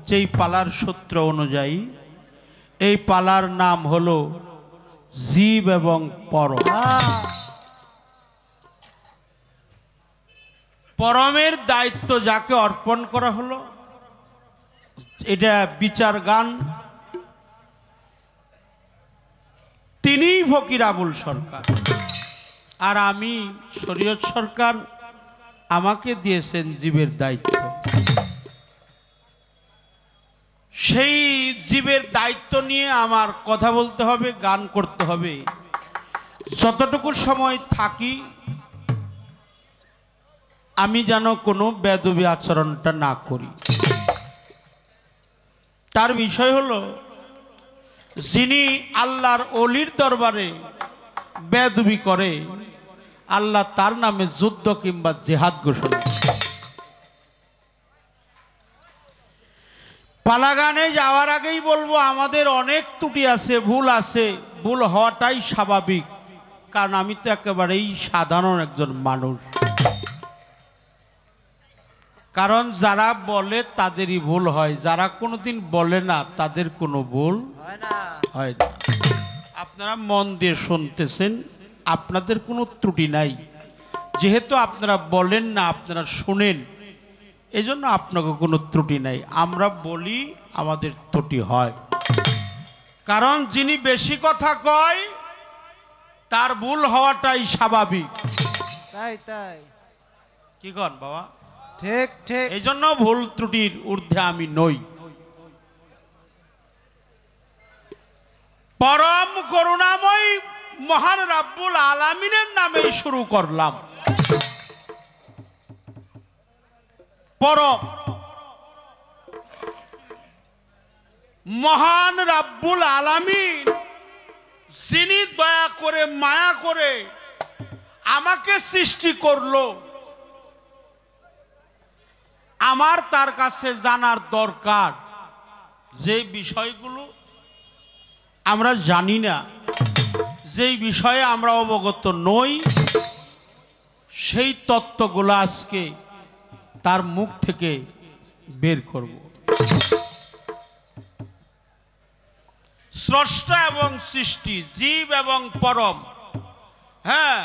যেই পালার সূত্র অনুযায়ী এই পালার নাম হলো জীব এবং পরম। পরমের দায়িত্ব যাকে অর্পণ করা হলো, এটা বিচার গান, তিনিই ফকির আবুল সরকার, আর আমি শরীয়ত সরকার। আমাকে দিয়েছেন জীবের দায়িত্ব। সেই জীবের দায়িত্ব নিয়ে আমার কথা বলতে হবে, গান করতে হবে। যতটুকু সময় থাকি আমি যেন কোনো বেয়াদবি আচরণটা না করি। তার বিষয় হলো, যিনি আল্লাহর ওলির দরবারে বেয়াদবি করে, আল্লাহ তার নামে যুদ্ধ কিংবা জিহাদ ঘোষণা। পালাগানে যাওয়ার আগেই বলবো, আমাদের অনেক ত্রুটি আছে, ভুল আছে। ভুল হওয়াটাই স্বাভাবিক, কারণ আমি তো একেবারেই সাধারণ একজন মানুষ। কারণ যারা বলে তাদেরই ভুল হয়, যারা কোনোদিন বলে না তাদের কোনো ভুল হয় না। আপনারা মন দিয়ে শুনতেছেন, আপনাদের কোনো ত্রুটি নাই। যেহেতু আপনারা বলেন না, আপনারা শোনেন, এজন্য আপনাকে কোনো ত্রুটি নাই। আমরা বলি, আমাদের ত্রুটি হয়। কারণ যিনি বেশি কথা কয় তার ভুল হওয়াটাই স্বাভাবিক। তাই তাই কি কন বাবা? ঠিক ঠিক। এই জন্য ভুল ত্রুটির ঊর্ধ্বে আমি নই। পরম করুণাময় মহান রাব্বুল আলামিনের নামেই শুরু করলাম। পরম মহান রাব্বুল আলামিন, যিনি দয়া করে মায়া করে আমাকে সৃষ্টি করলো, আমার তার কাছে জানার দরকার যে বিষয়গুলো আমরা জানি না, যেই বিষয়ে আমরা অবগত নই, সেই তত্ত্বগুলো আজকে তার মুখ থেকে বের করব। স্রষ্টা এবং সৃষ্টি, জীব এবং পরম, হ্যাঁ,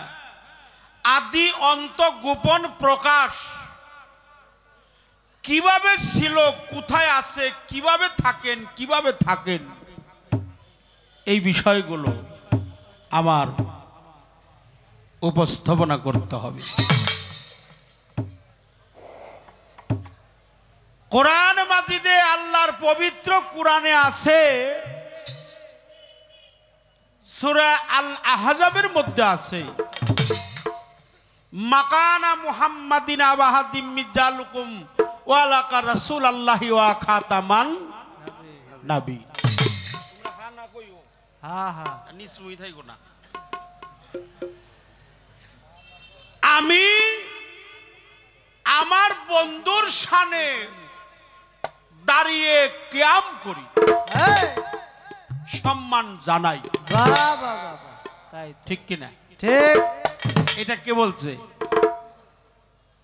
আদি অন্ত গোপন প্রকাশ, কিভাবে ছিল, কোথায় আছে, কিভাবে থাকেন, এই বিষয়গুলো আমার উপস্থাপনা করতে হবে। কোরআন মাজিদে, আল্লাহর পবিত্র কোরআনে আছে, সূরা আল আহজাবের মধ্যে আছে, মাকানা মুহাম্মাদিন আবাহাদিম মিজালুকুম ওয়ালাকা রাসূলুল্লাহি ওয়া খাতামান নবী। আমি আমার বন্ধুর শানে দাঁড়িয়ে কিয়াম করি, সম্মান জানাই। তাই ঠিক কিনা? ঠিক। এটা কে বলছে?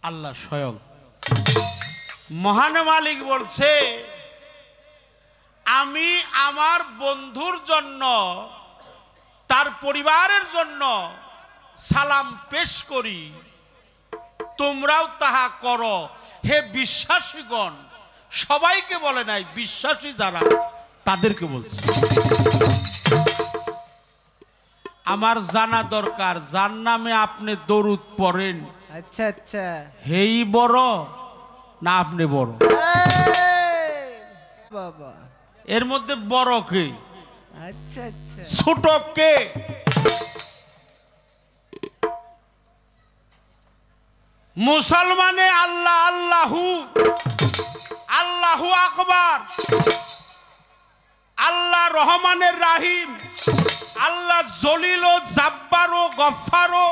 আল্লাহ স্বয়ং। মহান মালিক বলছে, আমি আমার বন্ধুর জন্য, তার পরিবারের জন্য সালাম পেশ করি, তোমরাও তাহা করো। হে বিশ্বাসীগণ, সবাইকে বলে নাই, বিশ্বাসী যারা তাদেরকে বলছে। আমার জানা দরকার, যার নামে আপনি দরুদ পড়েন, আচ্ছা আচ্ছা, হেই বড় না আপনি বড়? বাবা, এর মধ্যে বড় কে? আচ্ছা আচ্ছা, ছোট কে? মুসলমানে আল্লাহ আল্লাহু, আল্লাহু আকবার, আল্লাহ রহমানের রাহিম, আল্লাহ জলিল ও জাব্বার ও গফফার ও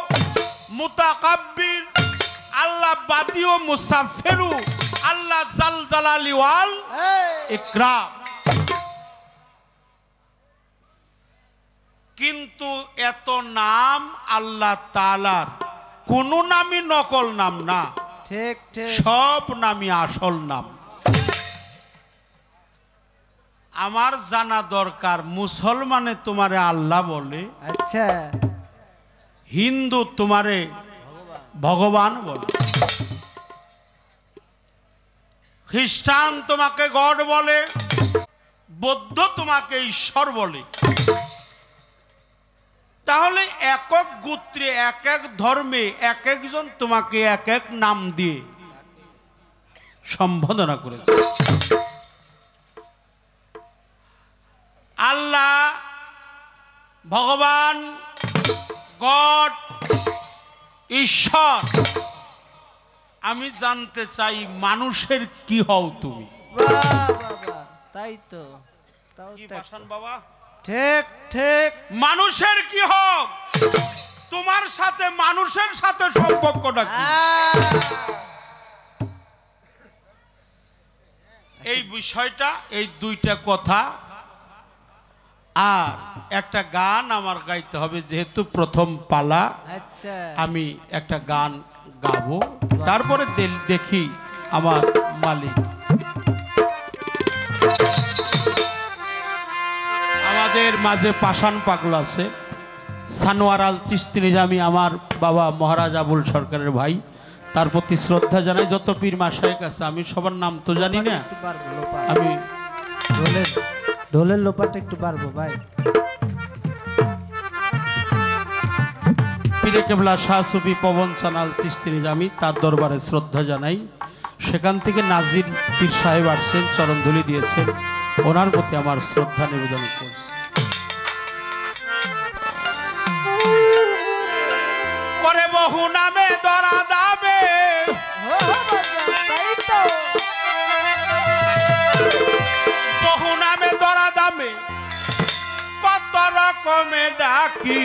মুতাকাব্বির, আল্লাহ বাদি ও মুসাফিরু, আল্লাহ জাল জালালি ওয়াল ইকরাম। কিন্তু এত নাম আল্লাহ তাআলার, কোন নামই নকল নাম না। ঠিক ঠিক, সব নামই আসল নাম। আমার জানা দরকার মুসলমানে তোমারে আল্লাহ বলে, আচ্ছা হিন্দু তোমারে ভগবান বলে, খ্রিস্টান তোমাকে গড বলে, বৌদ্ধ তোমাকে ঈশ্বর বলে। তাহলে একক গোত্রে এক এক ধর্মে এক একজন তোমাকে এক এক নাম দিয়ে সম্বোধনা করেছে। আল্লাহ, ভগবান, গড, ঈশ্বর। আমি জানতে চাই মানুষের কি হও তুমি? বাবা, তাই তো, তাও কি তো- বাসান বাবা? ঠিক ঠিক। মানুষের কি হোক, তোমার সাথে মানুষের সাথে সম্পর্কটা কি? এই বিষয়টা, এই দুইটা কথা আর একটা গান আমার গাইতে হবে, যেহেতু প্রথম পালা। আচ্ছা আমি একটা গান গাবো, তারপরে দেখি আমার মালিক। আমাদের মাঝে পাষাণ পাগলা আছে, সানোয়ার আল চিশতি নিজামী, আমার বাবা মহারাজ আবুল সরকারের ভাই, তার প্রতি শ্রদ্ধা জানাই। যত পীর মাশায়েখ আছে আমি সবার নাম তো জানি না, একটু পারবো লোপা। আমি ঢোলের লোপাটা একটু পারবো ভাই। পীরে কেবলা শাহ সুফি পবন সানাল চিশতি নিজামী, তার দরবারে শ্রদ্ধা জানাই। সেখান থেকে নাজির পীর সাহেব আসছেন, চরণধুলি দিয়েছেন, ওনার প্রতি আমার শ্রদ্ধা নিবেদন করছি। করে বহু নামে দরা দাবে, তাই তো। বহু নামে দরা দামে কত রকমে ডাকি,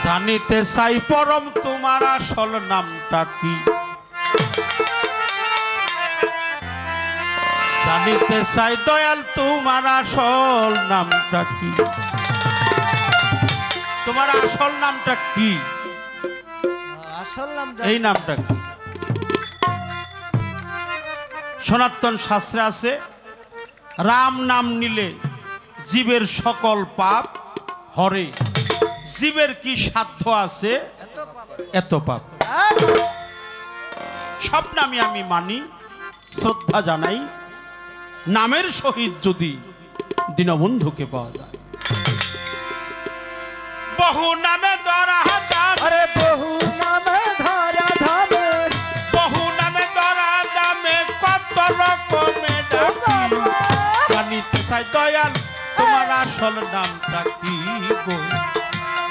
জানিতে চাই পরম তোমার আসল নামটা কি, জানিতে চাই দয়াল তোমার আসল নামটা কি, তোমার আসল নামটা কি, আসল নাম এই নামটা কি? সনাতন শাস্ত্রে আছে, রাম নাম নিলে জীবের সকল পাপ হরে। জীবের কি সাধ্য আছে এত পাপ? সব নামই আমি মানি, শ্রদ্ধা জানাই। নামের সহিত যদি দীনবন্ধুকে পাওয়া যায়। বহু নামে ধরা দাম, আরে বহু নামে ধরা ধামে, বহু নামে ধরা দামে কত রকমে ডাকি, জানিতে চাই দয়াল তোমার আসল নামটা কি গো,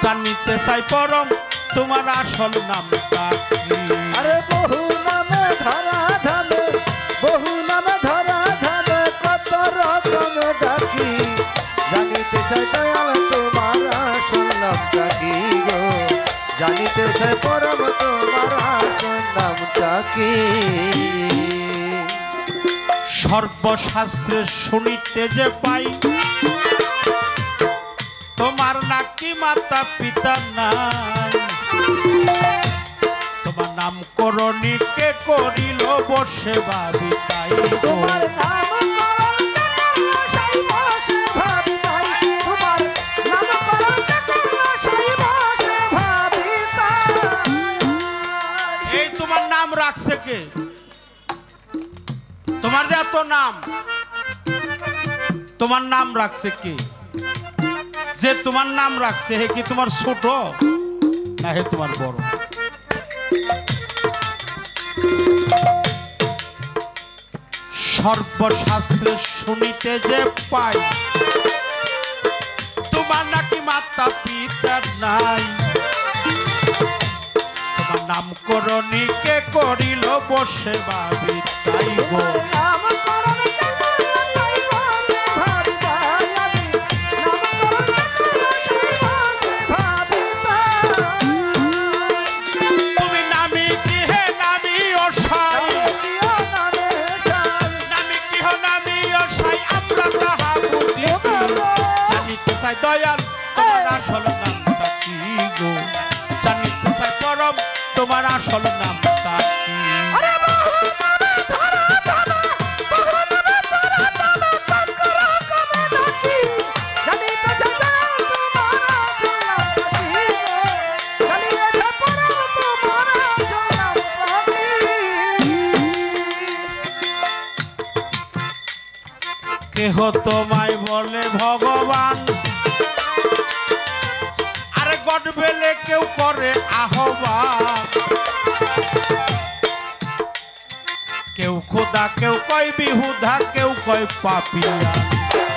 জানিতে চাই পরম তোমার আসল নামটা কি। আরে বহু নামে ধরা ধামে, বহু নামে ধরা ধামে কত রকম ডাকি, জানিতে চাই দয়াল তোমার আসল নামটা কি গো, জানিতে চাই পরম তোমার আসল নামটা কি। সর্বশাস্ত্রে শুনিতে যে পাই, তোমার নাকি মাতা পিতা নাই, তোমার নাম করণী কে করিল বসে ভাবি তাই গো। তোমার নামকরণ করল সেই বসে ভাবি তাই, তোমার নামকরণ করল সেই বসে ভাবি তাই। এই তোমার নাম রাখছে কে? তোমার যে এত নাম, তোমার নাম রাখছে কে? যে তোমার নাম রাখছে হে কি তোমার ছোট না হে তোমার বড়? সর্বশাস্ত্রে শুনিতে যে পাই, তোমার নাকি মাতা পিতা নাই, তোমার নামকরণী কে করিল বসে ভাবি তাই গো। নামকরণ করল সেই বসে ভাবি তাই, আমি নামকরণ করল সেই বসে ভাবি তাই। তুমি নামি কি হে নামি অসাই, দিও নামে সার, নামি কি হো নামি অসাই, আমরা তাহা বুঝি জানিতে চাই দয়াল তোমার আসল নামটা কি গো, জানিতে চাই পরম তোমার আসল নামটা কি। আরে বহু নামে ধরা ধামে কেহ তোমায় বলে ভগবান, আরে গড বেলে কেউ করে আহ্বান। কেউ খোদা কেউ কয় বিহুদা কেউ কয় পাপিয়া,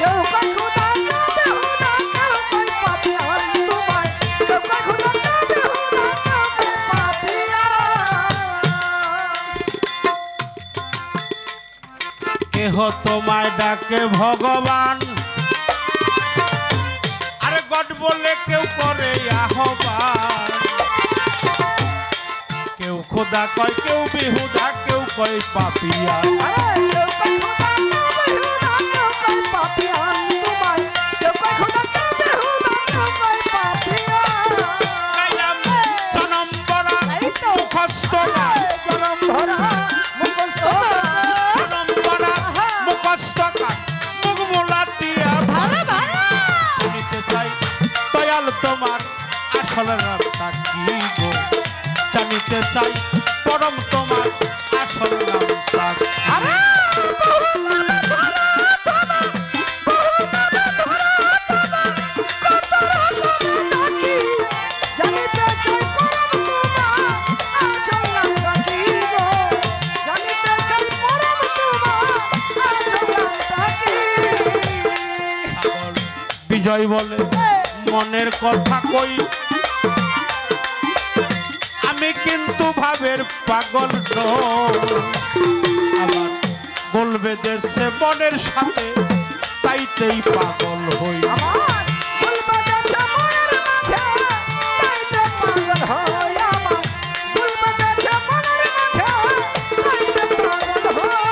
কেউ কয় খোদা কেউ বেহুদা কেউ কয় পাপিয়ান তোমায়, কেউ কয় খোদা কেউ বেহুদা কেউ কয় পাপিয়ান। কেহ তোমায় ডাকে ভগবান, আরে গড বলে কেউ করে আহ্বান। কেউ খোদা কয় কেউ বিহুদা কেউ কয় পাপিয়া, আরে কেউ কয় খোদা কেউ বেহুদা কেউ কয় পাপিয়ান তোমায়, কেউ কয় খোদা কেউ বেহুদা কেউ কয় পাপিয়ান। গাইলাম জনম বরা এই তো মুখস্থ গান, জনম ধরা মুখস্থ জনম বরা মুখস্থ গান, মুখ মোলাটিয়া ভালো ভালো শুনিতে চাই দয়াল তোমার আসল নামটা কি গো, জানিতে চাই পরম তোমার আসল নামটা কি। আরে বহু নামে ধরা ধরা, বহু নামে ধরা ধরা, কত রকমের ডাকি, জানিতে চাই পরম তোমার আসল নামটা কি গো, জানিতে চাই পরম তোমার আসল নামটা কি। সাগর বিজয় বলে মনের কথা কই, আমি কিন্তু ভাবের পাগল নই। আবার বলবে দেশে মনের সাথে তাইতেই পাগল হই। আমার বলবে দেশে মনের মাঝে তাইতে পাগল হই, আমার বলবে দেশে মনের মাঝে তাইতে পাগল হই।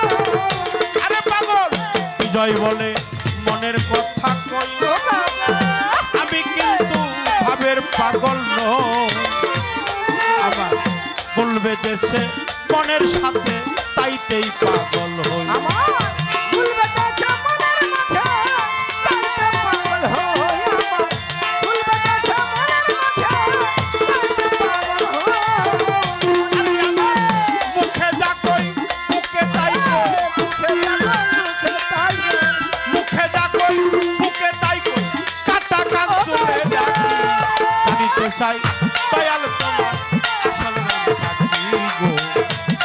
আরে পাগল বিজয় বলে মনের কথা কই, আমি কিন্তু ভাবের পাগল নই। আবার বলবে দেশে মনের সাথে তাইতেই পাগল হই। আমার বলবে দেশে মনের মাঝে তাইতে পাগল হই, আমার বলবে দেশে মনের মাঝে তাইতে পাগল হই। আমি আমার মুখে যা কই মুখে তাই কই, মুখে যাবে মুখে তাইবে, মুখে যা কই মুখে তাই কই, কাটা কান চলে ডাকি। জানিতে চাই দয়াল তোমার আসল নামটা কি গো,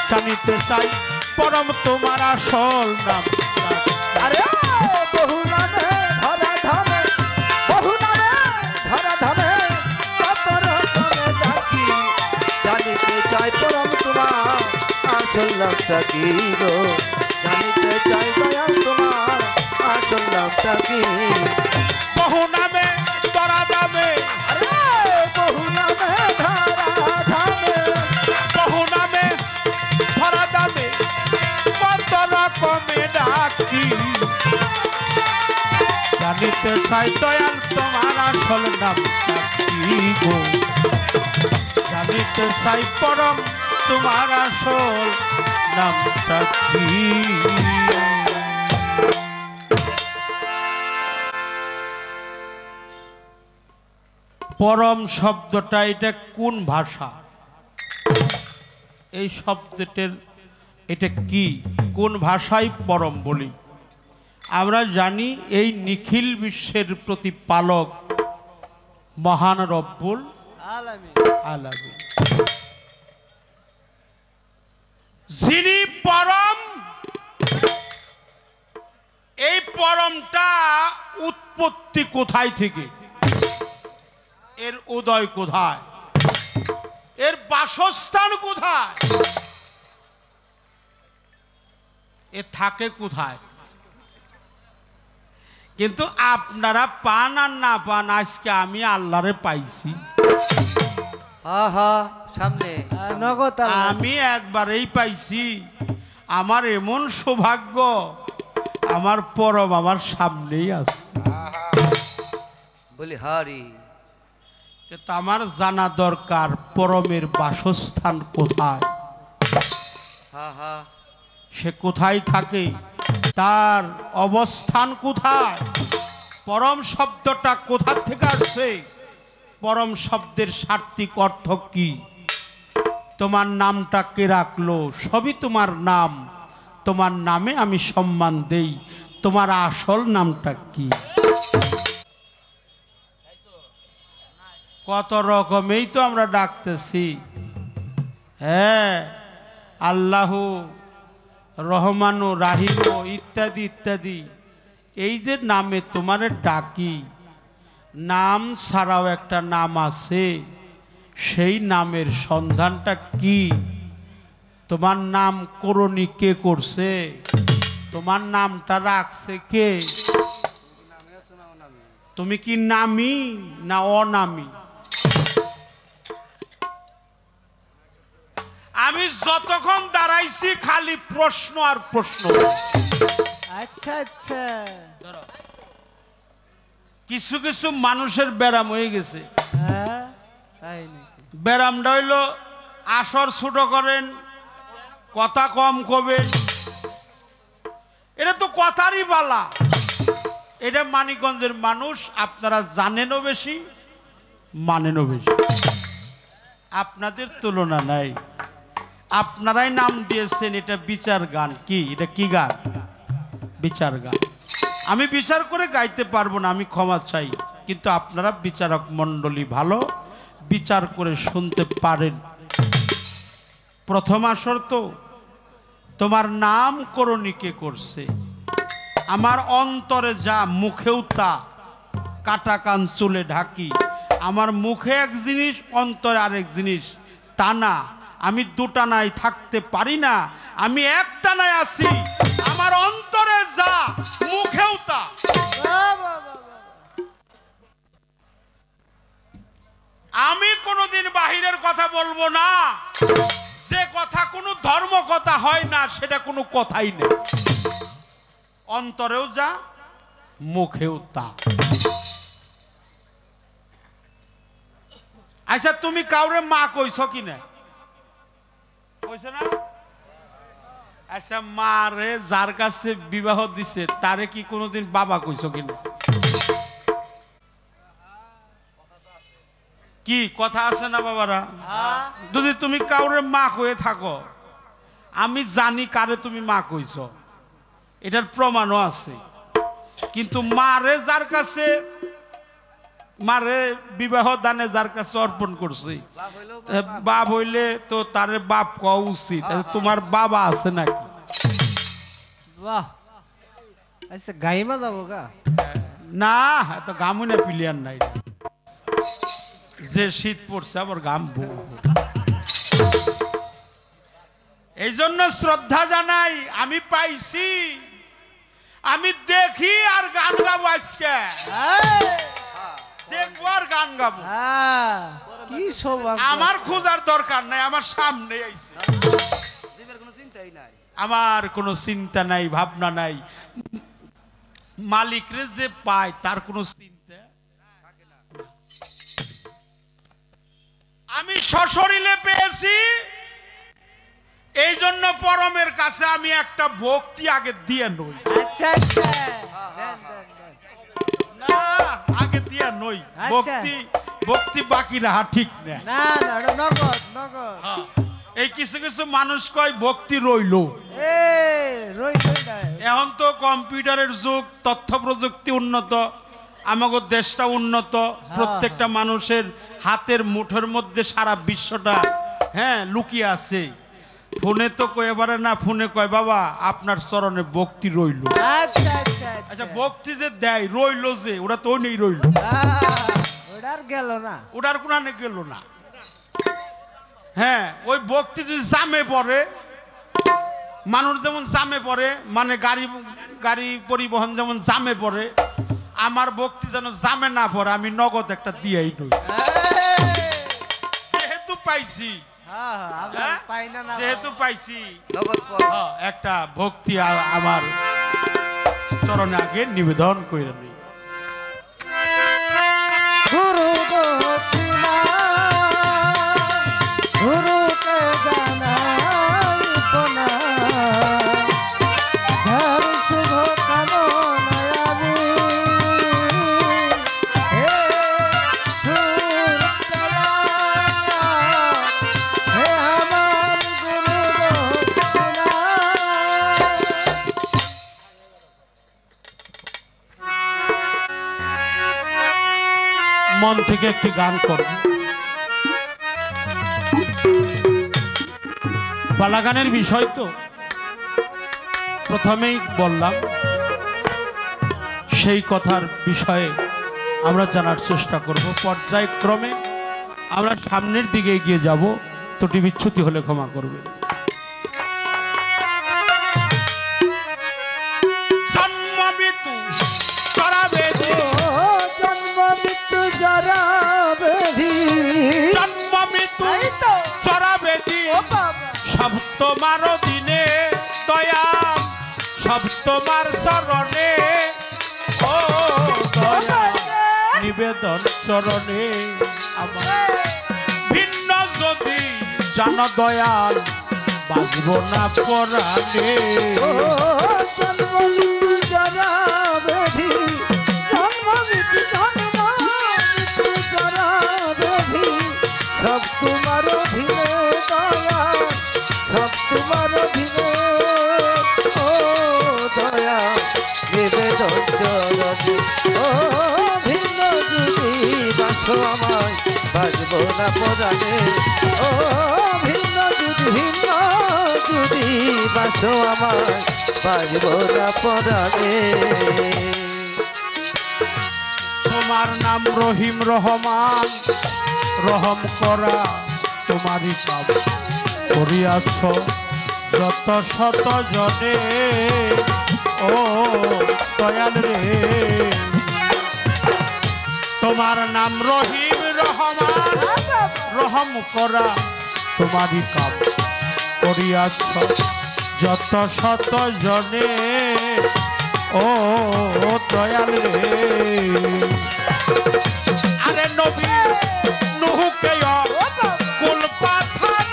জানিতে চাই পরম তোমার আসল নামটা কি। আরে বহু নামে ধরা ধামে, বহু নামে ধরা ধামে, কত রকমের ডাকি, জানিতে চাই পরম তোমার আসল নামটা কি গো, জানিতে চাই দয়াল তোমার আসল নামটা কি। বহু নামে তরা দামে, আরে বহু নামে ধরা ধামে, বহু নামে ধরা দামে, কত রকমে ডাকি। জানিতে চাই দয়াল তোমার আসল নামটা কি গো, জানিতে চাই পরম তোমার আসল নামটা কি। পরম শব্দটা এটা কোন ভাষা? এই শব্দটার এটা কি, কোন ভাষায় পরম বলি? আমরা জানি এই নিখিল বিশ্বের প্রতিপালক মহান রব্বুল আলামিন, যিনি পরম। এই পরমটা উৎপত্তি কোথায় থেকে, এর উদয় কোথায়, এর বাসস্থান কোথায়, এ থাকে কোথায়? কিন্তু আপনারা পান আর না পান, আজকে আমি আল্লাহরে পাইছি। আহা সামনে নগদ আমি একবারেই পাইছি। আমার এমন সৌভাগ্য, আমার পরম আমার সামনেই আছে। বলি হারি, কিন্তু আমার জানা দরকার পরমের বাসস্থান কোথায়, হা হা সে কোথায় থাকে, তার অবস্থান কোথায়, পরম শব্দটা কোথা থেকে আসছে, পরম শব্দের সার্থিক অর্থ কি, তোমার নামটা কে রাখলো, সবই তোমার নাম, তোমার নামে আমি সম্মান দেই, তোমার আসল নামটা কি? কত রকমেই তো আমরা ডাকতেছি। হ্যাঁ, আল্লাহু, রহমানু, রাহিমু ইত্যাদি ইত্যাদি। এই যে নামে তোমারে ডাকি, নাম ছাড়াও একটা নাম আছে, সেই নামের সন্ধানটা কি? তোমার নাম করণী কে করছে? তোমার নামটা রাখছে কে? তুমি কি নামি না অনামি? আমি যতক্ষণ দাঁড়াইছি খালি প্রশ্ন আর প্রশ্ন। আচ্ছা আচ্ছা, কিছু কিছু মানুষের ব্যারাম হয়ে গেছে। হ্যাঁ তাই নাকি? ব্যারামটা হইল আসর ছোট করেন, কথা কম কবেন। এটা তো কথারই বালা। এটা মানিকগঞ্জের মানুষ, আপনারা জানেনও বেশি, মানেনও বেশি। আপনাদের তুলনা নাই। আপনারাই নাম দিয়েছেন এটা বিচার গান। কি এটা? কি গান? বিচার গান। আমি বিচার করে গাইতে পারবো না, আমি ক্ষমা চাই। কিন্তু আপনারা বিচারক মণ্ডলী ভালো, বিচার করে শুনতে পারেন। প্রথম আসর তো তোমার নাম করণী কে করছে? আমার অন্তরে যা, মুখেও তা। কাটা কান চুলে ঢাকি। আমার মুখে এক জিনিস, অন্তরে আরেক জিনিস। তা না, আমি দুটানায় থাকতে পারি না, আমি একটানায় আছি। আমার অন্তরে যা, মুখেও তা। আমি কোনোদিন বাহিরের কথা বলবো না। যে কথা কোনো ধর্ম কথা হয় না, সেটা কোনো কথাই নেই। অন্তরেও যা, মুখেও তা। আচ্ছা, তুমি কাউরে মা কইছ কিনা? কইছ না? আচ্ছা, মা রে যার কাছে বিবাহ দিছে তারে কি কোনোদিন বাবা কইছ কিনা? কি কথা আছে না বাবারা? যদি তুমি কাউরে মা কয়ে থাকো, আমি জানি কারে তুমি মা কইছ, এটার প্রমাণও আছে। কিন্তু মারে যার কাছে, মারে বিবাহ দানে যার কাছে অর্পণ করছি, বাপ হইলে তো তারে বাপ কওয়া উচিত। তোমার বাবা আছে নাকি? বাহ, আচ্ছা গাইমা যাবো গা? না, এত গামুনে প্লেয়ার নাই। যে শীত পড়ছে আবার গাম। এই জন্য শ্রদ্ধা জানাই। আমি পাইছি, আমি দেখি আর গান গাবো। আজকে দেখবো আর গান গাবো। কি সৌভাগ্য! আমার খোঁজার দরকার নাই, আমার সামনে আইছে। আমার কোনো চিন্তা নাই, ভাবনা নাই। মালিকরে যে পায় তার কোনো চিন্তা। আমি সশরীরে পেয়েছি, এই জন্য পরমের কাছে আমি একটা ভক্তি আগে দিয়ে নই। আচ্ছা আচ্ছা, না, আগে দিয়ে নই। ভক্তি ভক্তি বাকি রাহা ঠিক না। না না, নগদ নগদ। এই কিছু কিছু মানুষ কয় ভক্তি রইল। এখন তো কম্পিউটারের যুগ, তথ্য প্রযুক্তি উন্নত, আমাদের দেশটা উন্নত। প্রত্যেকটা মানুষের হাতের মুঠোর মধ্যে সারা বিশ্বটা লুকিয়ে আছে। ফোনে তো কয়ে পারে না, ফোনে কয় বাবা আপনার চরণে ভক্তি রইল। আচ্ছা, ভক্তি যে দেয় রইল, যে ওরা তো নেই রইল, ওটার গেল না, ওটার কোনানে গেল না। হ্যাঁ, ওই ভক্তি যদি জামে পড়ে, মানুষ যেমন জামে পড়ে, মানে গাড়ি পরিবহন যেমন জামে পড়ে, আমার ভক্তি যেন জামে না পড়ে। আমি নগদ একটা দিয়েই নই, যেহেতু পাইছি। যেহেতু পাইছি, একটা ভক্তি আমার চরণে আগে নিবেদন করে নিই। মন থেকে একটি গান করব। বালাগানের বিষয় তো প্রথমেই বললাম, সেই কথার বিষয়ে আমরা জানার চেষ্টা করব। পর্যায়ক্রমে আমরা সামনের দিকে এগিয়ে যাব, ত্রুটি বিচ্ছুতি হলে ক্ষমা করবে। জন্ম মৃত্যু জরা ব্যাধি, জন্ম মৃত্যু জরা ব্যাধি, জন্ম মৃত্যু জরা ব্যাধি, সব তোমার দিনে দয়া, সব তোমার চরণে, ও দয়া নিবেদন চরণে আমার। ভিন্ন যদি জান দয়াল বাজব না পরাণে। জন্ম মৃত্যু জরা ব্যাধি, জন্ম মৃত্যু জরা ব্যাধি, সব তোমার অধীনে দয়া, সব তোমার অধীনে, ও দয়া নিবেদন চরণে। ও ভিন্ন যদি বাঁচো আমায় বাজব না পরাণে। ও ভিন্ন যদি বাঁচো আমায় বাজব না পরাণে। তোমার নাম রহিম রহমান, রহম করা তোমারই কাজ করিয়াছ যত শত জনে, ও দয়াল রে। তোমার নাম রহিম রহমান, রহম করা তোমারই কাজ করিয়াছ যত শত জনে, ও দয়াল রে। আরে নবী নুহকে কুল পাথর,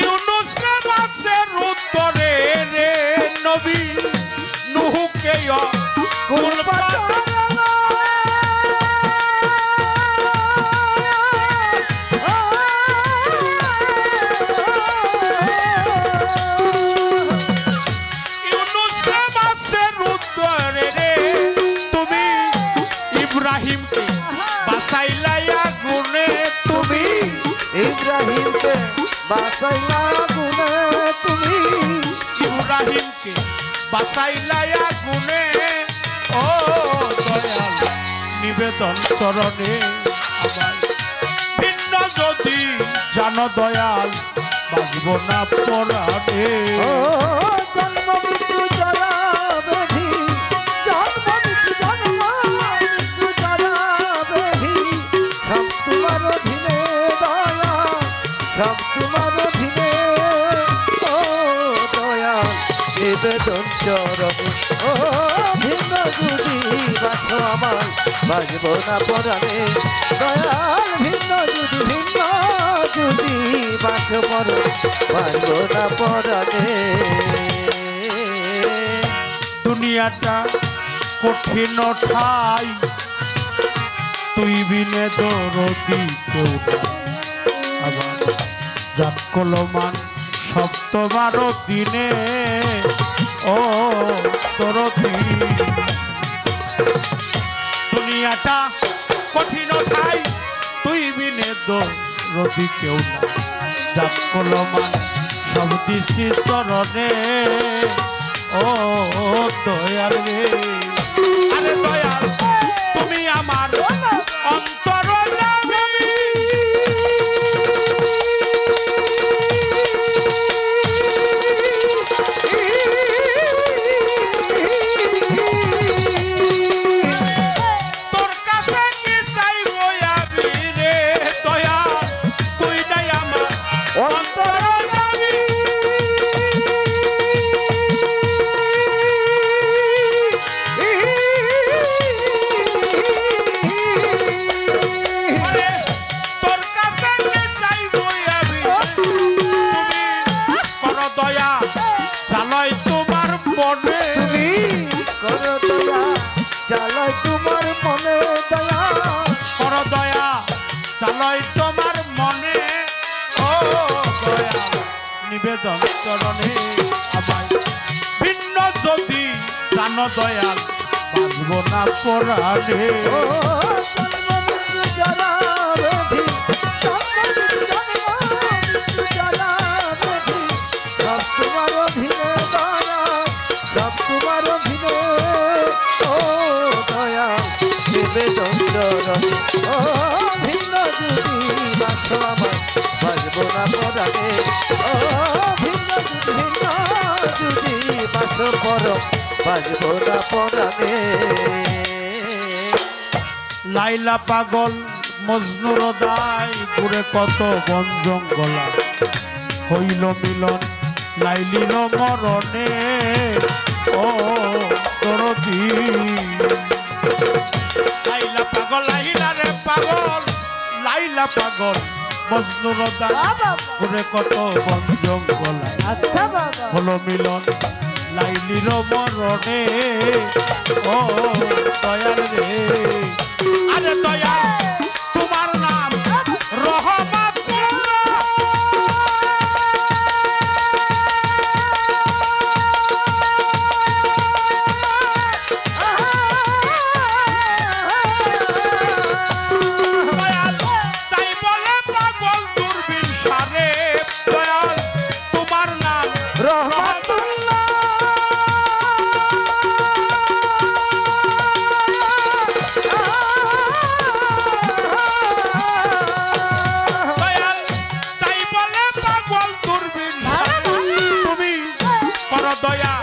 ইউনুস রে মাছের উত্তরে রে, নবী নুহকে কুল পাথর। ইব্রাহিমকে বাঁচাইলাইয়া গুনে তুমি, ইব্রাহিমকে বাঁচাইলা গুনে তুমি, ইব্রাহিমকে বাঁচাইলাইয়া গুনে, ও দয়াল নিবেদন চরণে আমার। ভিন্ন যদি জান দয়াল বাজব না পরাণে। ও জন্ম মৃত্যু জরা ব্যাধি, জন্ম মৃত্যু জরা ব্যাধি, সব তোমার অধীনে দয়া, সব তোমার অধীনে, ও দয়া নিবেদন চরণে। ও ভিন্ন যদি বাঁচো আমায় বাজব না পরাণে। দয়াল ভিন্ন যদি বাঁচো পর বাজব না পরাণে। দুনিয়াটা কঠিন ঠাই, তুই বিনে দরদি কেউ নাই। আবার জাত কলমান সব তোমার দিনে, ও দরদি। দুনিয়াটা কঠিন ঠাই, তুই বিনে দরদি কেউ নাই। জাত কলমান সব দিছি চরণে, ও দয়াল রে। আরে দয়াল তুমি আমার অন্তর লাগবি, তোর কাছে কি চাইব আমি রে দয়াল, তুই নাই আমার অন্তর লাগবি। তোর কাছে চাইব আমি, তুমি কর দয়া চালয় তোমার মনে, তুমি করো দয়া চালাই তোমার মনে, দয়া কর দয়া চালয় তোমার মনে, ও নিবেদন চরণে আমায় ভিন্ন যদি জানো দয়াল বাঁচব না পরাণে লাইলা পাগল মজনুর দায় ঘুরে কত বন জঙ্গলা হইল মিলন লাইলিল মরণে ও দরদি লাইলা পাগল লাইলা রে পাগল লাইলা পাগল মজনুর দায় ঘুরে কত বন জঙ্গলা আচ্ছা বাবা হলো মিলন লাইলির মরণে ও দয়াল রে আরে দয়াল তোমার নাম রহমাতুল্লাহ দয়াল তাই বলে পাগল দূরবীন সারে দয়াল তোমার নাম রহমাতুল্লাহ দয়াল তাই বলে পাগল দূরবীন তুমি করো দয়া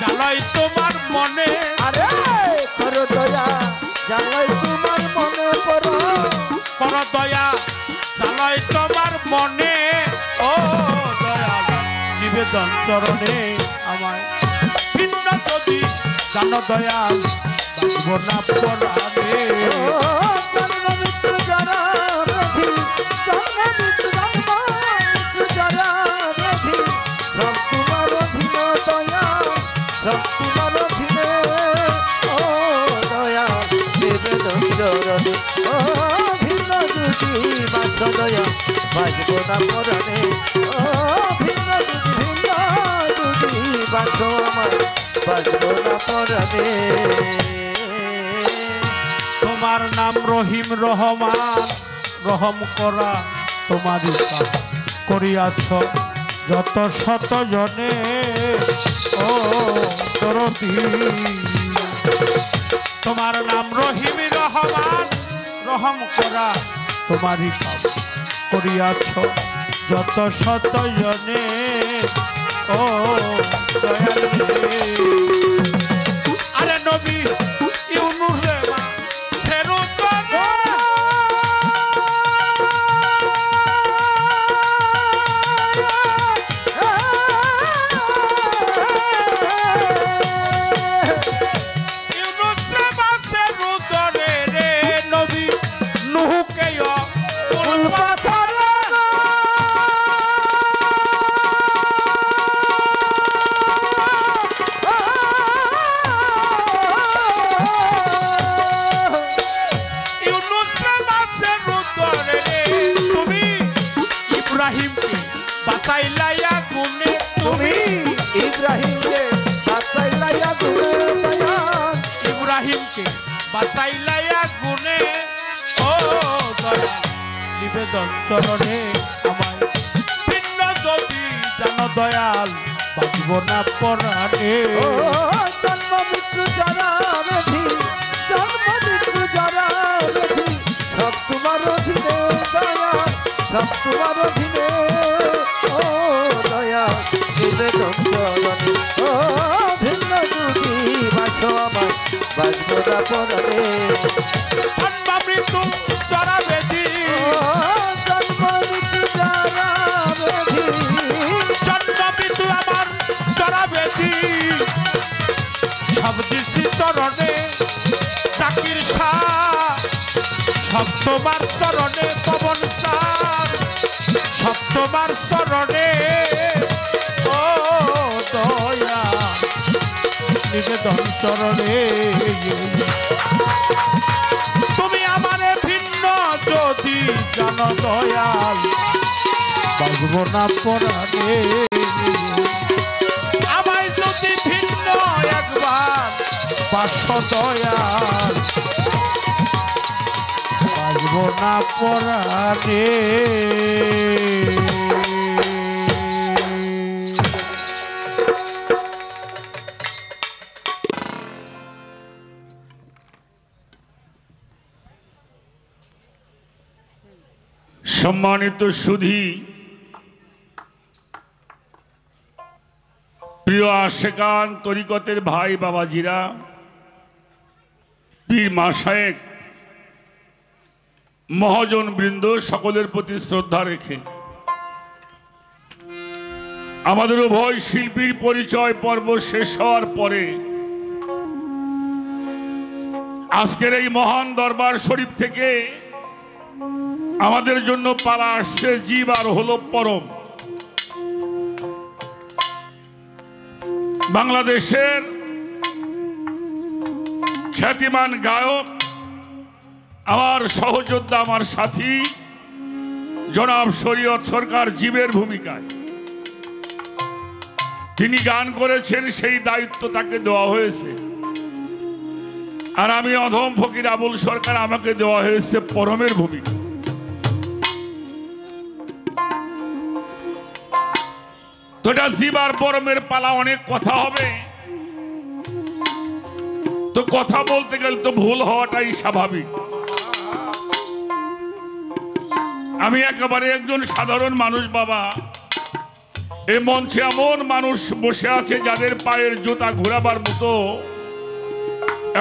জানাই তোমার মনে আরে করো দয়া জানাই তোমার মনে পড়ো করো দয়া জানাই তোমার মনে ও দয়াল নিবেদন চরণে আমায় ভিন্ন যদি জানো দয়াল বাঁচব না পরাণে জন্ম মৃত্যু যারা ব্যাধি জন্ম মৃত্যু জন্ম মৃত্যু যারা ব্যাধি সব তোমার অধীন দয়া সব তোমার অধীনে ও দয়া নিবেদন চরণে ও ভিন্ন দুটি বাঁচ দয়া বাঁচব না পরাণে ও ভিন্ন দুটি বাঁচ আমার বাঁচব না পরাণে তোমার নাম রহিম রহমান রহম করা তোমারই কাজ করিয়াছ যত শত জনে ও দরদি তোমার নাম রহিম রহমান রহম করা তোমারই কাজ করিয়াছ যত শত জনে ও দয়াল রে আরে নবী ইউনুস রে মা ছেড়ো তো ইউনুস রে মা ছেড়ো দরে রে নবী নুহকে ফুল পাথর ইব্রাহিমকে বাঁচাইলাইয়া গুনে তুমি ইব্রাহিমকে বাঁচাইলাইয়া গুনে দয়াল ইব্রাহিমকে বাঁচাইলাইয়া গুনে ও দয়াল নিবেদন চরণে আমায় ভিন্ন যদি জানো দয়াল বাঁচব না পরাণে ও জন্ম মৃত্যু যারা ব্যাধি জন্ম মৃত্যু যারা ব্যাধি সব তোমার অধীনে দয়া সব তোমার অধীনে ও দয়া নিবেদন চরণে ও ভিন্ন দুটি বাঁচ আমার বাঁচব না পরাণে জন্ম মৃত্যু চরা বেদি জন্ম মৃত্যু যারা ব্যাধি জন্ম মৃত্যু আমার চরা বেদি সব দিছি চরণে জাকির শাহ সব তোমার চরণে পবন শাহ সব তোমার চরণে ও দয়া নিবেদন চরণে তুমি আমারে ভিন্ন যদি জানো দয়াল বাঁচব না পরাণে আমায় যদি ভিন্ন একবার বাস দয়াল বাজব না পরাণে সম্মানিত সুধী, প্রিয় আশেকান তরিকতের ভাই বাবাজিরা, পীর মাশায়েখ মহাজন বৃন্দ, সকলের প্রতি শ্রদ্ধা রেখে আমাদের উভয় শিল্পীর পরিচয় পর্ব শেষ হওয়ার পরে আজকের এই মহান দরবার শরীফ থেকে আমাদের জন্য পালা আসছে জীব আর হলো পরম। বাংলাদেশের খ্যাতিমান গায়ক, আমার সহযোদ্ধা, আমার সাথী জনাব শরীয়ত সরকার জীবের ভূমিকায় তিনি গান করেছেন, সেই দায়িত্ব তাকে দেওয়া হয়েছে। আর আমি অধম ফকির আবুল সরকার, আমাকে দেওয়া হয়েছে পরমের ভূমিকা। তো এটা জীবার পরমের পালা, অনেক কথা হবে। তো কথা বলতে গেলে তো ভুল হওয়াটাই স্বাভাবিক। আমি একেবারে একজন সাধারণ মানুষ বাবা। এই মঞ্চে এমন মানুষ বসে আছে যাদের পায়ের জুতা ঘোরাবার মতো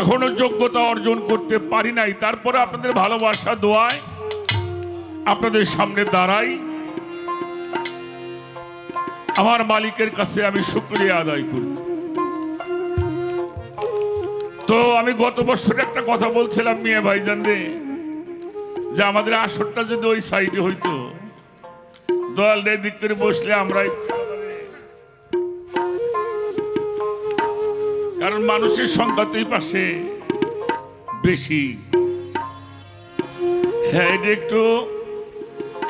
এখনো যোগ্যতা অর্জন করতে পারি নাই। তারপরে আপনাদের ভালোবাসা দোয়ায় আপনাদের সামনে দাঁড়াই। আমার মালিকের কাছে আমি শুকরিয়া আদায় করি। তো আমি গত বছর একটা কথা বলছিলাম মিয়া ভাইজান রে, যে আমাদের আসরটা যদি ওই সাইডে হইতো, দল দিক করে বসলে আমরাই, কারণ মানুষের সংখ্যা তো এই পাশে বেশি। হ্যাঁ, এটা একটু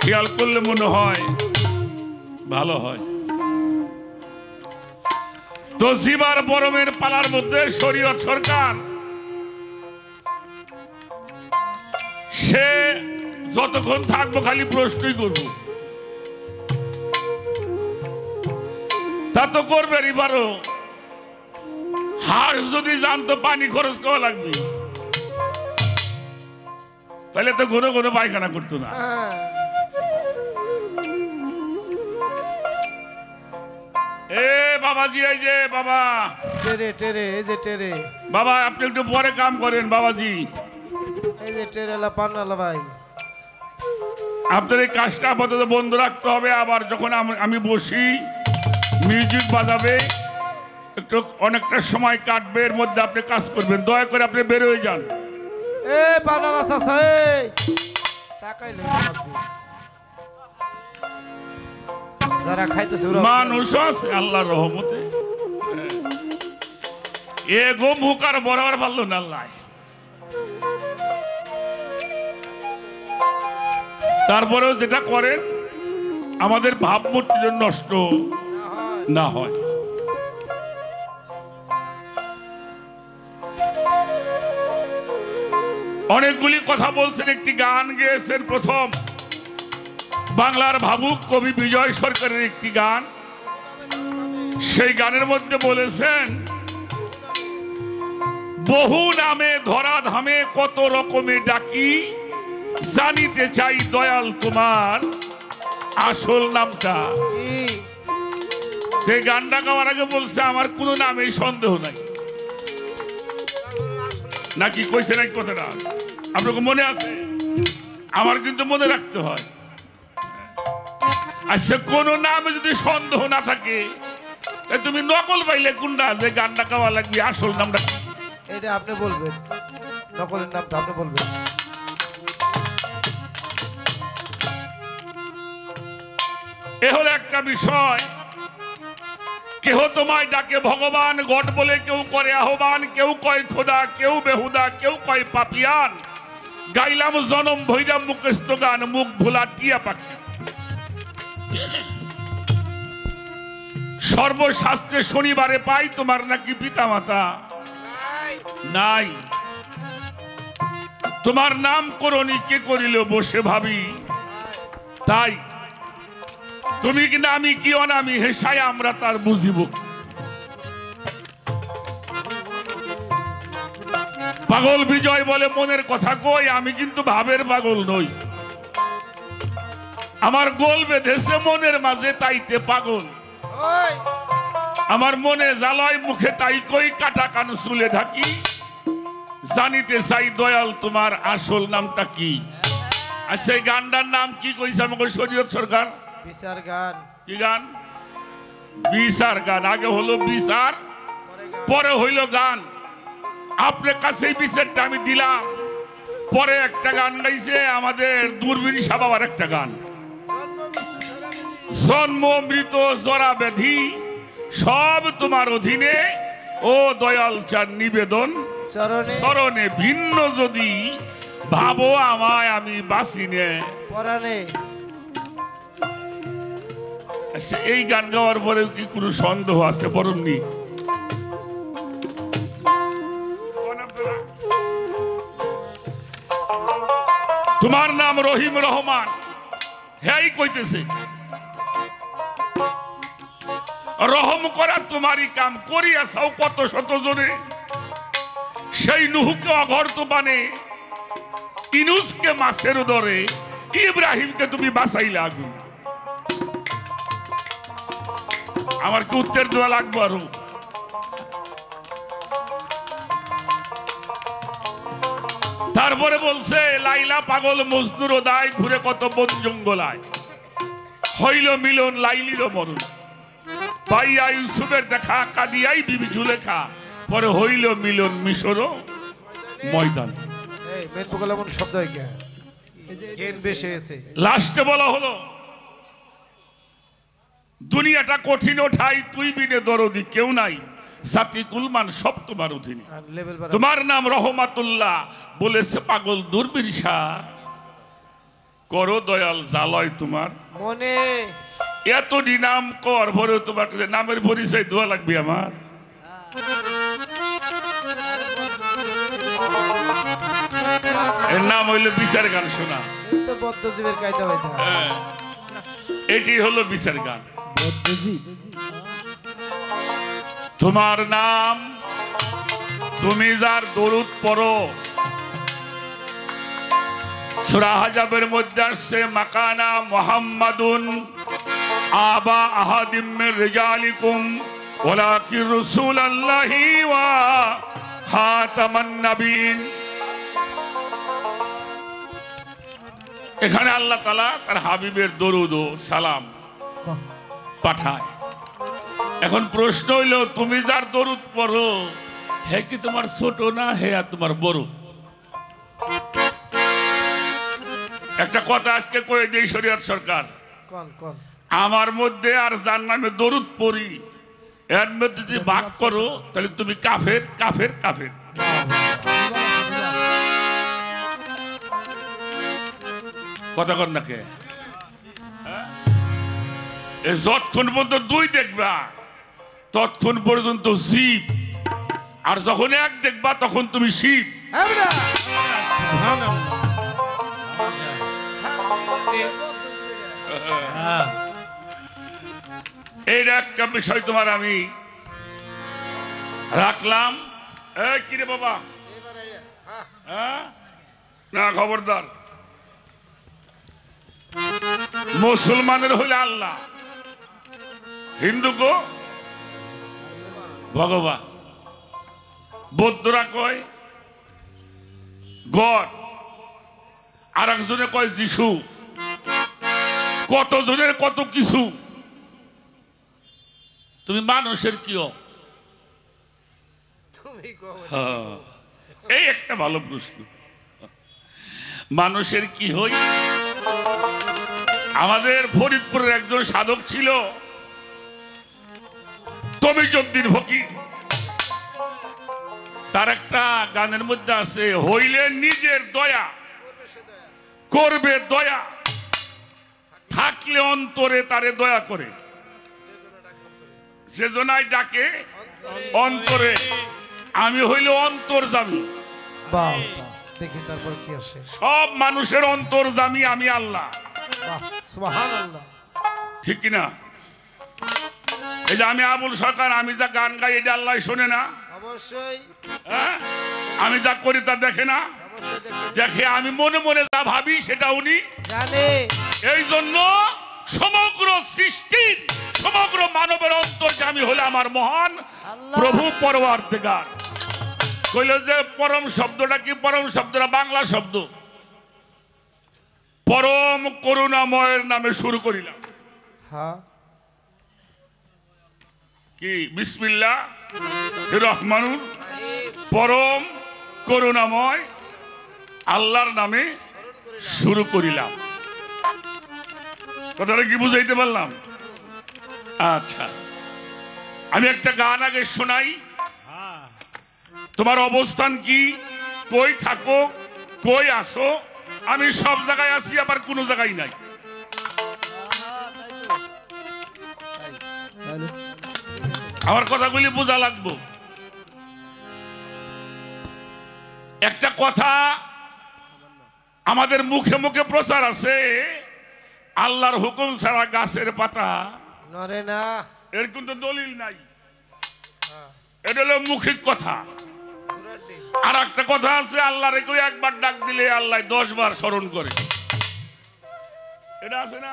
খেয়াল করলে মনে হয় ভালো হয়। তো জীবার পরমের পালার মধ্যে শরীয়ত সরকার সে যতক্ষণ থাকবো খালি প্রশ্নই করব, তা তো করবে। এবারও হাঁস যদি জানতো পানি খরচ করা লাগবে, তাহলে তো ঘন ঘন পায়খানা করতো না। এ বাবাজি, এই যে বাবা, টেরে টেরে, এই যে টেরে বাবা আপনি একটু পরে কাম করেন বাবাজি। এই যে টেরেলা পান্নালা ভাই, আপনার এই কাজটা আপাতত বন্ধ রাখতে হবে। আবার যখন আমি বসি মিউজিক বাজাবে, একটু অনেকটা সময় কাটবে, এর মধ্যে আপনি কাজ করবেন। দয়া করে আপনি বের হয়ে যান। এ পান্নালা চাচা, এই তাকাইলে যারা খাইতেছে মানুষ আছে আল্লাহর রহমতে, এ গো মুখ আর বরাবর পারল না আল্লাহ। তারপরেও যেটা করেন আমাদের ভাবমূর্তি যেন নষ্ট না হয়। অনেকগুলি কথা বলছেন, একটি গান গেয়েছেন প্রথম বাংলার ভাবুক কবি বিজয় সরকারের একটি গান। সেই গানের মধ্যে বলেছেন, বহু নামে ধরা ধামে কত রকমে ডাকি, জানিতে চাই দয়াল তোমার আসল নামটা। সেই গানটা গাওয়ার আগে বলছে, আমার কোনো নামেই সন্দেহ নাই। নাকি কইছে নাকি কথাটা আপনাকে মনে আছে? আমার কিন্তু মনে রাখতে হয়। আচ্ছা, কোন নামে যদি সন্দেহ না থাকে, তুমি নকল পাইলে কোনটা, যে গানটা গাওয়া লাগবে আসল নামটা? এটা আপনি বলবেন, নকলের নামটা আপনি বলবেন। এ হলো একটা বিষয়। কেহ তোমায় ডাকে ভগবান, গড বলে কেউ করে আহ্বান, কেউ কয় খোদা, কেউ বেহুদা, কেউ কয় পাপিয়ান। গাইলাম জনম ভৈরাম মুখস্থ গান, মুখ ভোলা টিয়া পাখি। সর্বশাস্ত্রে শনিবারে পাই তোমার নাকি পিতা মাতা নাই। তোমার নামকরণই কে করিল বসে ভাবি, তাই তুমি কি নামি কি অনামি হেসায় আমরা তার বুঝিব। পাগল বিজয় বলে মনের কথা কই, আমি কিন্তু ভাবের পাগল নই। আমার গোল বেঁধেছে মনের মাঝে তাইতে পাগল। আমার মনে জ্বালায় মুখে তাই কই, কাটা কান চুলে ঢাকি। জানিতে চাই দয়াল তোমার আসল নামটা কি। আর সেই গানটার নাম কি কইছে আমাকে শরীয়ত সরকার? বিচার গান। কি গান? বিচার গান। আগে হলো বিচার, পরে হইল গান। আপনার কাছে বিচারটা আমি দিলাম, পরে একটা গান গাইছে আমাদের দূরবীন সাবাবার একটা গান, জন্ম মৃত জরা ব্যাধি সব তোমার অধীনে, ও দয়াল চার নিবেদন চরণে। ভিন্ন যদি ভাবো আমায় আমি বাঁচিনে পরাণে। এই গান গাওয়ার পরে কি কোনো সন্দেহ আছে? বরণনি তোমার নাম রহিম রহমান, হ্যাঁ কইতেছে রহম করা তোমারই কাম করিয়াছাও কত শত জনে। সেই নুহুকে অঘর্ত বানে, ইনুসকে মাছের দরে, ইব্রাহিমকে তুমি বাঁচাইলে আগুন। আমার কি উত্তর দেওয়া লাগবে আরো? তারপরে বলছে লাইলা পাগল মজনুর দায়, ঘুরে কত বন জঙ্গলায়। হইল মিলন লাইলির মরণ, পাইয়া ইউসুফের দেখা, কাদিয়াই বিবি জুলেখা। পরে হইল মিলন মিশর ময়দান। লাস্টে বলা হলো দুনিয়াটা কঠিন ওঠাই, তুই বিনে দরদি কেউ নাই, জাতি কুলমান সব তোমার অধীনে। তোমার নাম রহমাতুল্লাহ, বলেছে পাগল দূরবীন শাহ। করো দয়াল জালয় তোমার মনে, এত নাম কর ভরে তোমার কাছে নামের পরিচয় দোয়া লাগবে আমার। এর নাম হইল বিচার গান। শোনা এটি হলো বিচার গান। তোমার নাম, তুমি যার দরুদ পড়ো, সূরা হাজাবের মধ্যে আসছে মাকানা মুহাম্মাদুন আবা আহাদিম মির রিজালিকুম ওয়ালাকিন রাসূলুল্লাহি ওয়া খাতামান নবীন। এখানে আল্লাহ তাআলা তার হাবিবের দরুদ ও সালাম পাঠায়। এখন প্রশ্ন হইল তুমি যার দরুদ পড়ো, হে কি তোমার ছোট না, হে আর তোমার বড়? একটা কথা আজকে কয়ে দেই শরীয়ত সরকার, আমার মধ্যে আর যার নামে দরুদ পড়ি এর মধ্যে যদি ভাগ করো তাহলে তুমি কাফের কাফের কাফের। কথা কর না কে? যতক্ষণ পর্যন্ত দুই দেখবা ততক্ষণ পর্যন্ত জীব, আর যখন এক দেখবা তখন তুমি শিব। এইটা একটা বিষয় তোমার আমি রাখলাম। কিরে বাবা, না খবরদার, মুসলমানের হইলে আল্লাহ, হিন্দু গো ভগবান, বৌদ্ধরা কয় গড, আর একজনে কয় যিশু, কতজনের কত কিছু। তুমি মানুষের কি? এই একটা ভালো প্রশ্ন, মানুষের কি হই? আমাদের ফরিদপুরের একজন সাধক ছিল তমিজউদ্দিন ফকির, তার একটা গানের মধ্যে আছে হইলে নিজের দয়া করবে দয়া, থাকলে অন্তরে তারে দয়া করে, সেজনায় ডাকে অন্তরে। আমি হইল অন্তর্যামী। বাহ বাহ, দেখি তারপর কি আসে। সব মানুষের অন্তর্যামী আমি আল্লাহ। বাহ, সুবহানাল্লাহ। ঠিক কিনা? এই যে আমি আবুল সরকার, আমি যা গান গাই এটা আল্লাহ শোনে না? অবশ্যই হ্যাঁ? আমি যা করি তা দেখে না? অবশ্যই দেখে। আমি মনে মনে যা ভাবি সেটা উনি জানে। এই জন্য সমগ্র সৃষ্টির সমগ্র মানবের অন্তর্যামী হলে আমার মহান আল্লাহ। প্রভু পরওয়ারদিগার। কইল যে পরম শব্দটা কি? পরম শব্দটা বাংলা শব্দ। পরম করুণাময়ের নামে শুরু করিলাম। হ্যাঁ, কি? বিসমিল্লাহ রহমানুর, পরম করুণাময় আল্লাহর নামে শুরু করিলাম। কথাটা কি বুঝাইতে পারলাম? আচ্ছা, আমি একটা গান আগে শোনাই। তোমার অবস্থান কি, কই থাকো, কই আসো? আমি সব জায়গায় আছি, আবার কোনো জায়গায় নাই। আমার কথাগুলি বোঝা লাগবো। একটা কথা আমাদের মুখে মুখে প্রচার আছে, আল্লাহর হুকুম ছাড়া গাছের পাতা নরে না। এর কিন্তু দলিল নাই। এটা হলো মৌখিক কথা। আর একটা কথা আছে, আল্লাহরে কেউ একবার ডাক দিলে আল্লাহ 10 বার স্মরণ করে। এটা আছে না?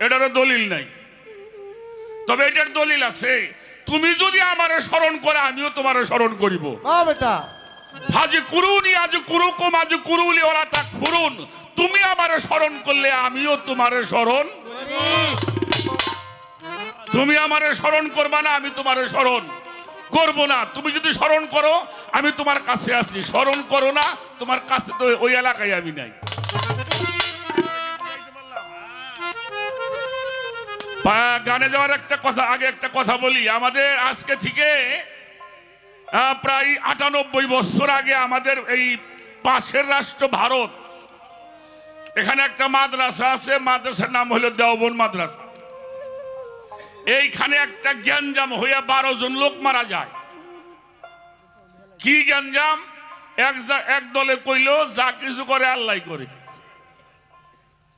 এটারও দলিল নাই। তবে এটার দলিল আছে, তুমি যদি আমারে স্মরণ করে আমিও তোমারে স্মরণ করিব। বাহ বেটা, ফাজি কুরুনি আজ কুরুকুম আজ কুরুলি ওরা তাকফুরুন। তুমি আমারে স্মরণ করলে আমিও তোমারে স্মরণ। তুমি আমারে স্মরণ করবা না, আমি তোমারে স্মরণ করব না। তুমি যদি স্মরণ করো আমি তোমার কাছে আছি, স্মরণ করো না তোমার কাছে তো ওই এলাকায় আমি নাই। গানে যাওয়ার একটা কথা, আগে একটা কথা বলি। আমাদের আজকে থেকে প্রায় ৯৮ বছর আগে আমাদের এই পাশের রাষ্ট্র ভারত, এখানে একটা মাদ্রাসা আছে, মাদ্রাসার নাম হলো দেওবন্দ মাদ্রাসা। এইখানে একটা গ্যাঞ্জাম হইয়া 12 জন লোক মারা যায়। কি গ্যাঞ্জাম? এক দলে কইল যা কিছু করে আল্লাহ করে।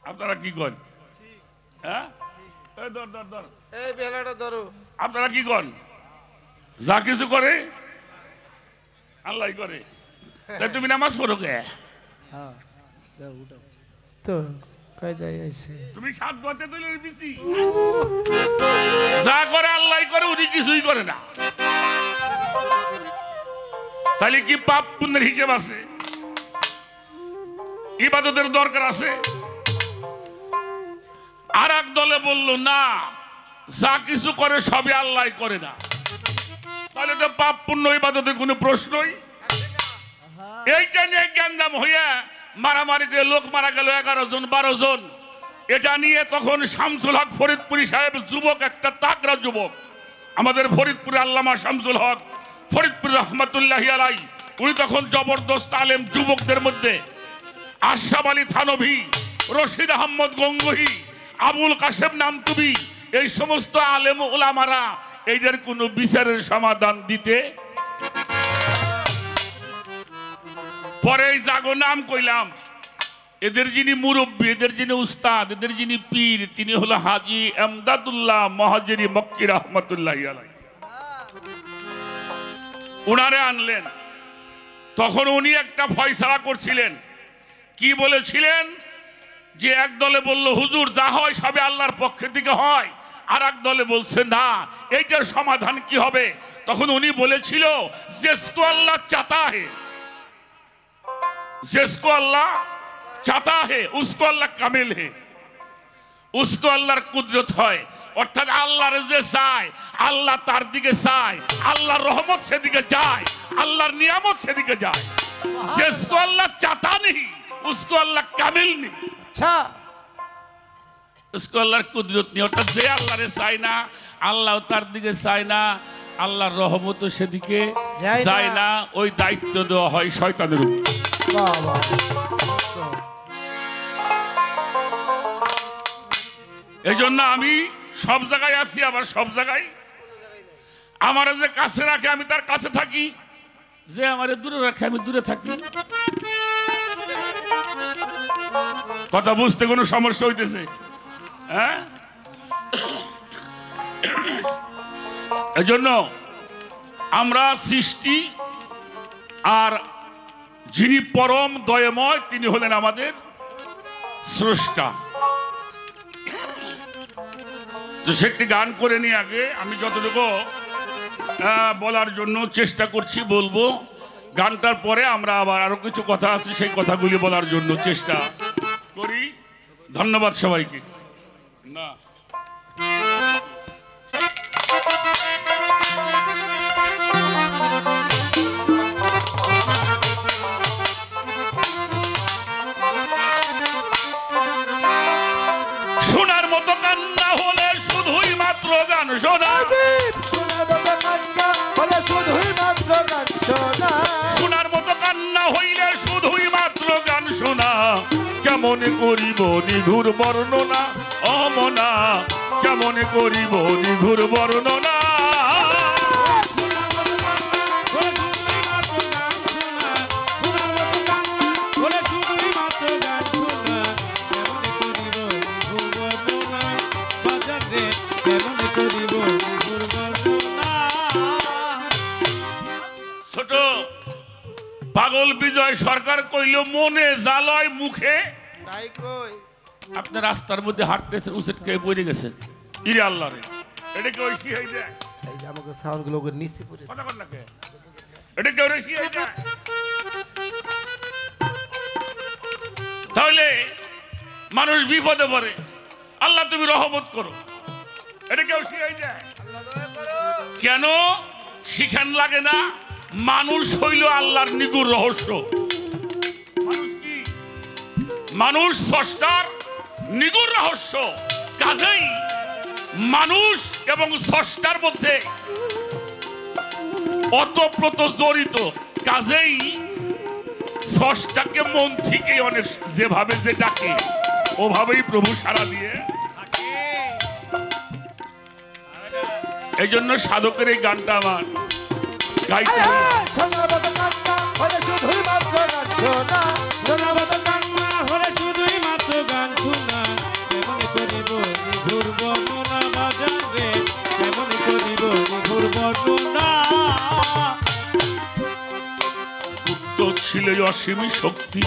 আপনারা কি করেন? হ্যাঁ, এই বেলাটা ধরো। আপনারা কি করেন? যা কিছু করে আল্লাহ করে। তাই তুমি নামাজ পড়ো কে? হ্যাঁ, তো কায়দায় আইছে। তুমি সাত গতে দলের বিসি। যা করে আল্লাহ করে, উনি কিছুই করে না। তাহলে কি পাপ পুণ্যের হিসেব আছে? ইবাদতের দরকার আছে? আর এক দলে বলল না, যা কিছু করে সবই আল্লাহ করে না। তাহলে তো পাপ পুণ্য ইবাদতের কোনো প্রশ্নই। এইটা নিয়ে জ্ঞানদাম হইয়া মারামারি করে লোক মারা গেল 11 জন 12 জন। এটা নিয়ে তখন শামসুল হক ফরিদপুরি সাহেব, যুবক, একটা তাকড়া যুবক, আমাদের ফরিদপুরে আল্লামা শামসুল হক ফরিদপুর রহমতুল্লাহি আলাই, উনি তখন জবরদস্ত আলেম। যুবকদের মধ্যে আশরাফ আলী থানভী, রশিদ আহমদ গঙ্গোহী, আবুল কাশেম নামতুবি, এই সমস্ত আলেম ওলামারা এইটার কোনো বিচারের সমাধান দিতে। পরে এই জাগো নাম কইলাম, এদের যিনি মুরব্বী, এদের যিনি উস্তাদ, এদের যিনি পীর, তিনি হলো হাজী এমদাদুল্লাহ মহাজিরি মক্কি রহমতুল্লাহি আলাই। উনারে আনলেন। তখন উনি একটা ফয়সালা করছিলেন। কি বলেছিলেন? যে এক দলে বলল হুজুর যা হয় সবে আল্লাহর পক্ষ থেকে হয়, আর এক দলে বলছে না, এইটার সমাধান কি হবে? তখন উনি বলেছিল जिसको अल्लाह चाहता है, जिसको अल्लाह चाहता है उसको अल्लाह कामिल है, उसको আল্লাহর কুদরত হয়। অর্থাৎ আল্লাহর যে চায় আল্লাহ তার দিকে চায়, আল্লাহর রহমত সেদিকে যায়, আল্লাহর নিয়ামত সেদিকে যায়। जिसको अल्लाह चाहता नहीं उसको अल्लाह कामिल नहीं। আচ্ছা, उसको আল্লাহর কুদরত নেই। অর্থাৎ যে আল্লাহরে চায় না, আল্লাহ তার দিকে চায় না, আল্লাহর রহমতও সেদিকে যায় না, ওই দায়িত্ব দেওয়া হয় শয়তানের উপর। বাহ বাহ। এই জন্য আমি সব জায়গায় আছি, আবার সব জায়গায় আমার যে কাছে রাখে আমি তার কাছে থাকি, যে আমার দূরে রাখে আমি দূরে থাকি। কথা বুঝতে কোনো সমস্যা হইতেছে? হ্যাঁ, এজন্য আমরা সৃষ্টি আর যিনি পরম দয়াময় তিনি হলেন আমাদের স্রষ্টা। তো সে একটি গান করে নিয়ে আগে আমি যতটুকু বলার জন্য চেষ্টা করছি বলবো, গানটার পরে আমরা আবার আরো কিছু কথা আছে সেই কথাগুলি বলার জন্য চেষ্টা করি। ধন্যবাদ সবাইকে। না শোনার মতো কান্না হলে শুধুই মাত্র গান শোনা, শোনার মতো কান্না হলে শুধুই মাত্র গান শোনা, শোনার মতো কান্না হইলে শুধুই মাত্র গান শোনা। কেমন করিব নিঘুর বর্ণনা অমনা, কেমন করিব নিঘুর বর্ণনা। ছোট পাগল বিজয় সরকার কইল মনে জালয় মুখে, তাই কই আপনি রাস্তার মধ্যে হাঁটতেছেন উচিত কে পড়ে গেছেন, ইরে আল্লাহ রে, এটা কেউ কি হয়ে যায়? এই যে আমাকে সাউন্ড গুলো নিচে পড়ে কথা বল না কে, এটা কেউ কি হয়ে যায়? তাহলে মানুষ বিপদে পড়ে, আল্লাহ তুমি রহমত করো, এটা কেউ কি হয়ে যায়? কেন শিখান লাগে না? মানুষ হইল আল্লাহর নিগুর রহস্য। মানুষ কি? মানুষ স্রষ্টার নিগুর রহস্য। কাজেই মানুষ এবং স্রষ্টার মধ্যে অতপ্রত জড়িত। কাজেই স্রষ্টাকে মন থেকে অনেক যেভাবে যে ডাকে ওভাবেই প্রভু সাড়া দিয়ে। এই জন্য সাধকের এই গানটা আমার গাইতে হবে। শোনার মতো কান্না হলে শুধুই মাত্র গান শোনা, শোনার মতো কান্না হলে শুধুই মাত্র গান শোনা। কেমন করিব নিঘুর বর্ণনা বাজান রে, কেমন করিব নিঘুর বর্ণনা। গুপ্ত ছিল অসীম শক্তি,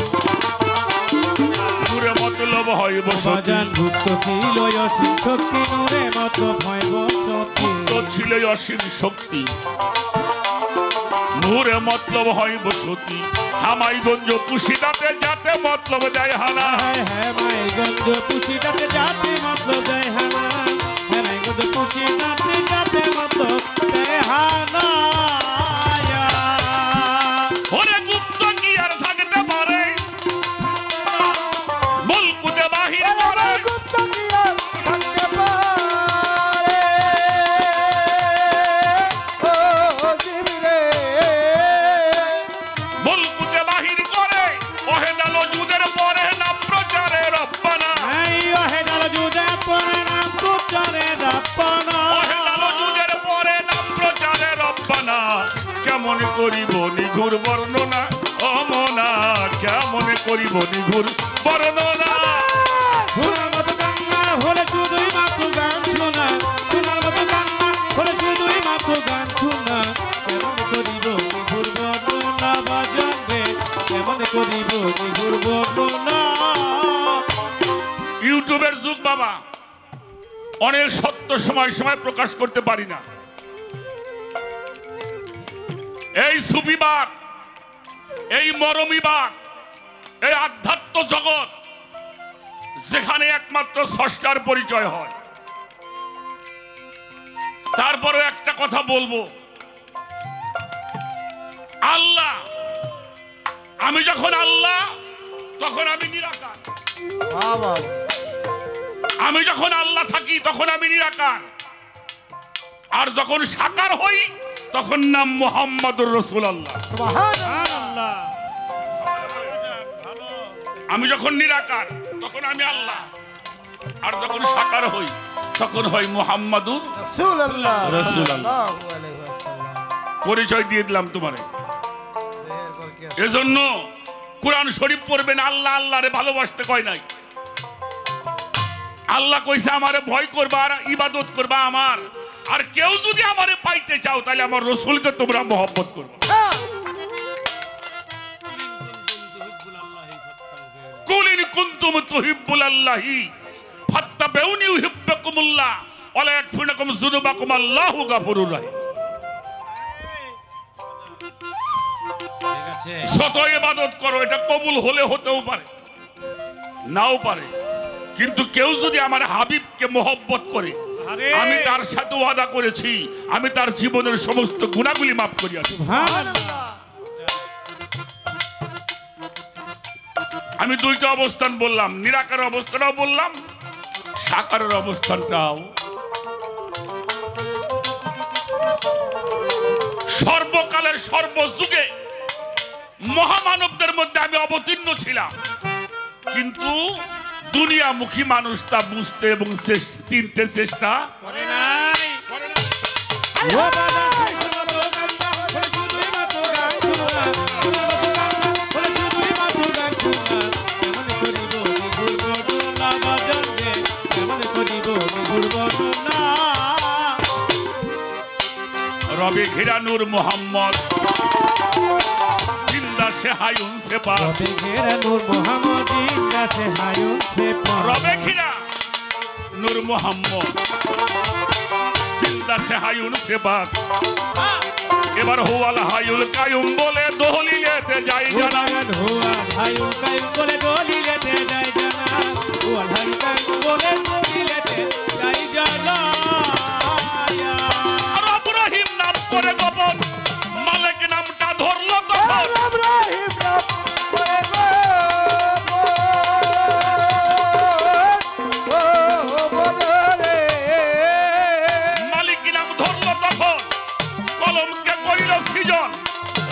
নূরে মতলব হয় বসতি। বাজান ভুক্ত ছিল অসীম শক্তি, নূরে মত হয় বসতি। গুপ্ত ছিল অসীম শক্তি, নূরে মতলব হয় বসতি। হামাইগঞ্জ পুশিদাতে যাতে মতলব দেয় হানা, হ্যাঁ মাইগঞ্জ পুশিদাতে যাতে মতলব দেয় হানা, হ্যাঁ মাইগঞ্জ পুশিদাতে যাতে মতলব দেয় হানা। ওরে গুপ্ত কি আর থাকতে পারে, মুলকুতে বাহির করে। গুপ্ত কি আর থাকতে পারে, ও জীবরে মুলকুতে বাহির করে। ওহে দালো যুদের পরে না প্রচারে রব্বানা, এই ওহে দালো যুদের পরে না প্রচারে রব্বানা, ওহে দালো যুদের পরে না প্রচারে রব্বানা। কেমন করিব নিঘুর বর্ণনা অমনা, কেমন করিব নিঘুর বর্ণনা। শোনার মতো কান্না হলে শুধুই মাত্র গান শোনা, শোনার মতো কান্না হলে শুধুই মাত্র গান শোনা। কেমন করিব নিঘুর বর্ণনা বাজান রে, কেমন করিব নিঘুর বর্ণনা। ইউটিউবের যুগ বাবা, অনেক সত্য সময় সময় প্রকাশ করতে পারি না। এই সুফিবাদ, এই মরমিবাদ, এই আধ্যাত্ম জগৎ যেখানে একমাত্র স্রষ্টার পরিচয় হয়। তারপরে একটা কথা বলবো, আল্লাহ, আমি যখন আল্লাহ তখন আমি নিরাকার, আমি যখন আল্লাহ থাকি তখন আমি নিরাকার, আর যখন সাকার হই তখন নাম মুহাম্মাদুর রাসূলুল্লাহ। সুবহানাল্লাহ। আমি যখন নিরাকার তখন আমি আল্লাহ, আর যখন সাকার হই তখন হয় মুহাম্মাদুর রাসূলুল্লাহ রাসূলুল্লাহ। সাল্লাল্লাহু আলাইহি ওয়াসাল্লাম। পরিচয় দিয়ে দিলাম তোমারে। এজন্য কোরআন শরীফ পড়বেন, আল্লাহ আল্লাহরে ভালোবাসতে কয় নাই। আল্লাহ কইছে আমারে ভয় করবা আর ইবাদত করবা আমার। আর কেউ যদি আমারে পাইতে চাও তাহলে আমার রাসূলকে তোমরা মহব্বত করবে। কুল ইন কুনতুম তুহিব্বুনাল্লাহি ফাত্তাবিউনি ইউহিব্বুকুমুল্লাহ ওয়া লা ইয়াগফিরুকুম যুনুবাকুম আল্লাহু গাফুরুর রাহিম। যত ইবাদত করো এটা কবুল হলে হতেও পারে, নাও পারে, কিন্তু কেউ যদি আমার হাবিবকে মহব্বত করে আমি তার সাথে ওয়াদা করেছি আমি তার জীবনের সমস্ত গুনাহগুলি মাফ করিয়া দেব। আমি দুইটা অবস্থান বললাম, নিরাকার অবস্থানও বললাম, সাকারের অবস্থানটাও। সর্বকালের সর্বযুগে মহামানবদের মধ্যে আমি অবতীর্ণ ছিলাম, কিন্তু দুনিয়ামুখী মানুষ তা বুঝতে এবং চিনতে চেষ্টা করে নাই। রবে ঘেরা নূর মোহাম্মদ জিন্দা সে হায়ুন সে পা, রবে ঘেরা নূর মোহাম্মদ জিন্দা সে হায়ুন সে পা, রবে ঘেরা নূর মোহাম্মদ জিন্দা সে হায়ুন সে পা। এবার হুয়াল হায়ুল কায়ুম বলে দহলিলেতে যাই জানা, হুয়াল হায়ুল কায়ুম বলে দহলিলেতে যাই জানা, হুয়াল হায়ুল কায়ুম বলে দহলিলেতে যাই জানা। আর ইব্রাহিম নাম করে গোপন মালিক নামটা ধরলো তখন, ইব্রাহিম নাম করে গোপন রে, মালিক নাম ধরলো তখন কলমকে করিল সৃজন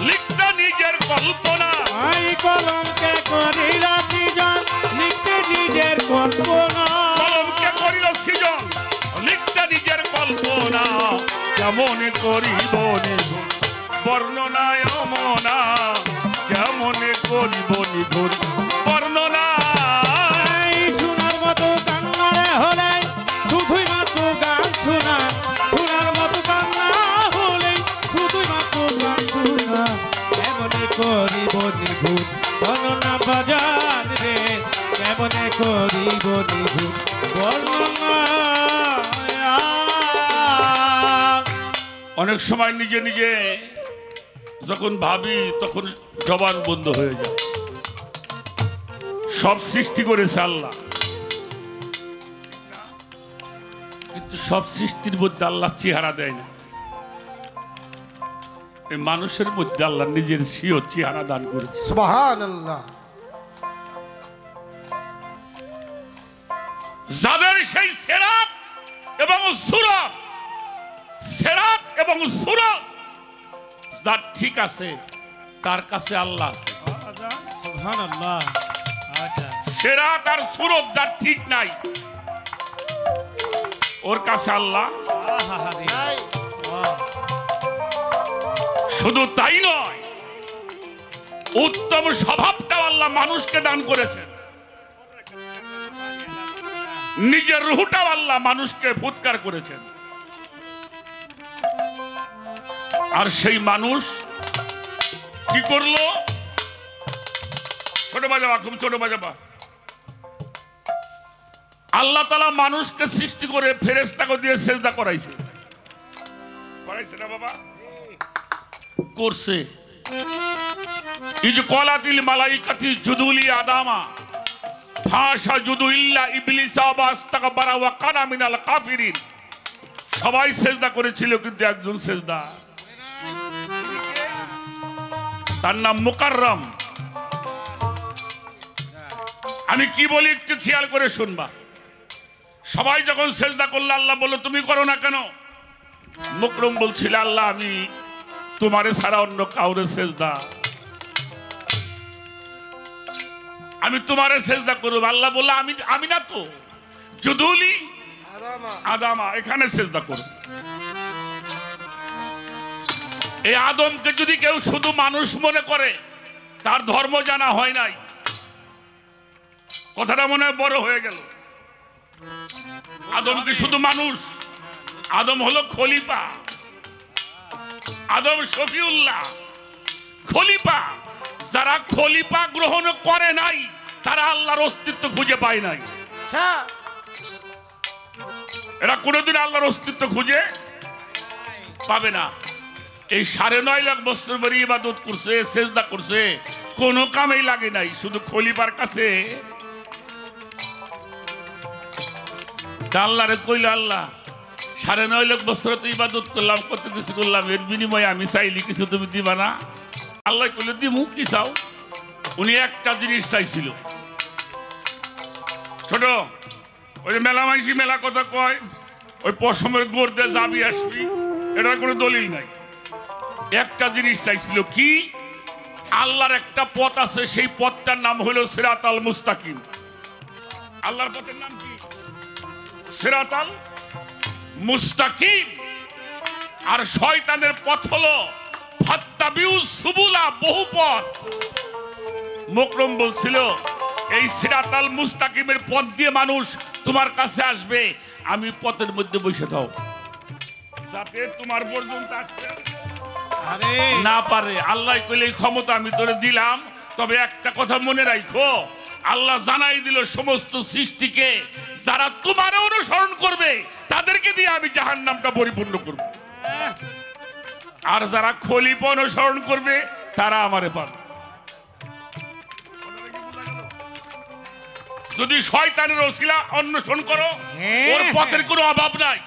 লিখতে নিজের কল্পনা। আই কলমকে করিল সৃজন লিখতে নিজের কল্পনা, কলমকে করিল সৃজন লিখতে নিজের কল্পনা। কেমন করিব নিধুর বর্ণনায় মনা, কেমন করিব নিধুর বর্ণনা। শোনার মতো কান্নারে হলে শুধুই মাত্র গান শোনা, শোনার মতো কান্না হলে শুধুই মাত্র গান শোনা। কেমনে করিব নিভূত বর্ণনা বাজান রে, কেমনে করিব নিভূত বর্ণনা। অনেক সময় নিজে নিজে যখন ভাবি তখন জবান বন্ধ হয়ে যায়। সব সৃষ্টি করেছে আল্লাহ, কিন্তু সব সৃষ্টির মধ্যে আল্লাহ চেহারা দেয় না। এই মানুষের মধ্যে আল্লাহ নিজের স্বীয় চেহারা দান করেছে। সুবহানাল্লাহ। যাদের সেই সেরাত এবং সুরত, সেরাত এবং সুরত যার ঠিক আছে তার কাছে আল্লাহ আছে। সুবহানাল্লাহ। আচ্ছা, সেরাত আর সুরত যার ঠিক নাই ওর কাছে আল্লাহ। শুধু তাই নয়, উত্তম স্বভাবটাও আল্লাহ মানুষকে দান করেছেন। নিজের রুহটাও আল্লাহ মানুষকে ফুৎকার করেছেন। আর সেই মানুষ কি করলো? ছোট বাজাবা, খুব ছোট বাজাবা। আল্লাহ তাআলা মানুষকে সৃষ্টি করে ফেরেশতাকে দিয়ে সেজদা করাইছে, করাইছে না বাবা? করছে। ইজ কলাতিল মালাইকাতি জুদুলি আদামা ফাশা জুদু ইল্লা ইবলিসা বাস্তাকবারা ওয়া কানা মিনাল কাফিরিন। সবাই সেজদা করেছিল কিন্তু একজন সেজদা, তার নাম মুকাররম। আমি কি বলি একটু খেয়াল করে শুনবা। সবাই যখন সেজদা করলো আল্লাহ বলল তুমি করো না কেন? মুকরম বলছিল আল্লাহ আমি তোমারে ছাড়া অন্য কাউরে সেজদা, আমি তোমারে সেজদা করব। আল্লাহ বলল আমি না তো, জুদুলি আদামা, এখানে সেজদা করো। এই আদমকে যদি কেউ শুধু মানুষ মনে করে তার ধর্ম জানা হয় নাই। কথাটা মনে হয় বড় হয়ে গেল। আদম কি শুধু মানুষ? আদম হলো খলিফা, আদম শফিউল্লাহ খলিফা। যারা খলিফা গ্রহণ করে নাই তারা আল্লাহর অস্তিত্ব খুঁজে পায় নাই। এরা কোনোদিন আল্লাহর অস্তিত্ব খুঁজে পাবে না। এই 9.5 লাখ বছর ধরে ইবাদত করছে, সেজদা করছে, কোনো কামেই লাগে নাই। শুধু খলিফার কাছে আল্লাহরে কইল, আল্লাহ 9.5 লাখ বছর তো ইবাদত করলাম, কত কিছু করলাম, এর বিনিময়ে আমি চাইলি কিছু তুমি দিবা না? আল্লাহ কইল দিমু, কি চাও? উনি একটা জিনিস চাইছিল। ছোট ওই মেলা মাইসি মেলা কথা কয়, ওই পশমের গোড়তে যাবি আসবি, এটার কোনো দলিল নাই। একটা জিনিস চাইছিল কি? আল্লাহর একটা পথ আছে, সেই পথটার নাম হলো সিরাতাল মুস্তাকিম। আল্লাহর পথের নাম কি? সিরাতাল মুস্তাকিম। আর শয়তানের পথ হলো ফাত্তাবিউ সুবুলা, বহু পথ। মুকরম বলছিল এই সিরাতাল মুস্তাকিমের পথ দিয়ে মানুষ তোমার কাছে আসবে, আমি পথের মধ্যে বসে দাও যাতে তোমার পর্যন্ত আসতে না পারে। আল্লাহ কইলে এই ক্ষমতা আমি তোরে দিলাম, তবে একটা কথা মনে রাখো, আল্লাহ জানাই দিল সমস্ত সৃষ্টিকে যারা তোমার অনুসরণ করবে তাদেরকে দিয়ে আমি জাহান্নামটা পরিপূর্ণ করব, আর যারা খলিফা অনুসরণ করবে তারা আমারে পাবে। যদি শয়তানের ওসিলা অন্বেষণ করো, ওর পথের কোনো অভাব নাই,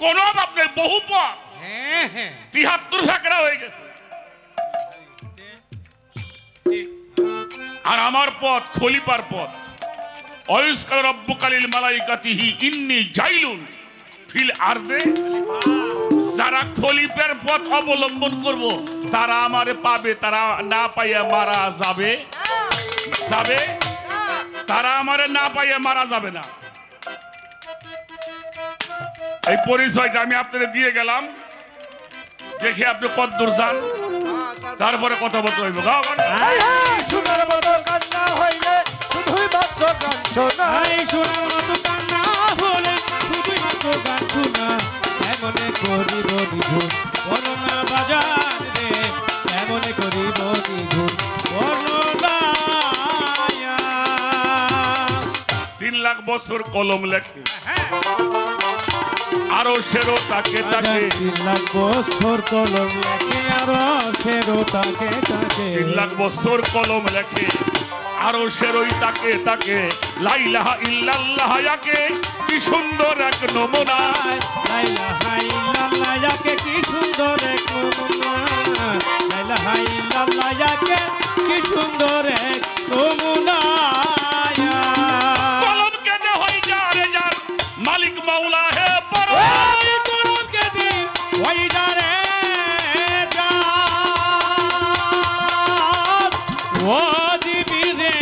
কোনো অভাব নেই, বহু পথ। 73 ফেকরা হয়ে গেছে। আর আমার পথ খলিফার পথ। অয়ুস্কাল রব্বুকালিল মালাইকাতিহি ইন্নী জাইলুন ফিল আরদে। যারা খলিফার পথ অবলম্বন করব তারা আমারে পাবে, তারা না পাইয়া মারা যাবে যাবে, তারা আমারে না পাইয়া মারা যাবে না। এই পরিচয়টা আমি আপনাদের দিয়ে গেলাম, দেখে আপনি কদ্দূর যান, তারপরে কথা বলতে হইব। সোনার মতো কান্না হইলে শুধুই মাত্র গান শোনা, সোনার মতো কান্না হলে শুধুই মাত্র গান শোনা। এমনে করিব নিধুর করোনা বাজার রে, এমনে করিব নিধুর করোনা। 3 লাখ বছর কলম লেখে, আরো সেরো তাকে তাকে। 3 লাখ বছর কলম লেখে, আরো সেরো তাকে তাকে। 3 লাখ বছর কলম লেখে, আরো সেরোই তাকে তাকে। লা ইলাহা ইল্লাল্লাহ ইয়াকে কি সুন্দর এক নমুনা, লা ইলাহা ইল্লাল্লাহ ইয়াকে কি সুন্দর এক নমুনা, লা ইলাহা ইল্লাল্লাহ ইয়াকে কি সুন্দর এক নমুনা। কলম কেটে হই যারে যার মালিক মাওলা হে বড়, কলম কেটে হই যারে যার ও দিবি রে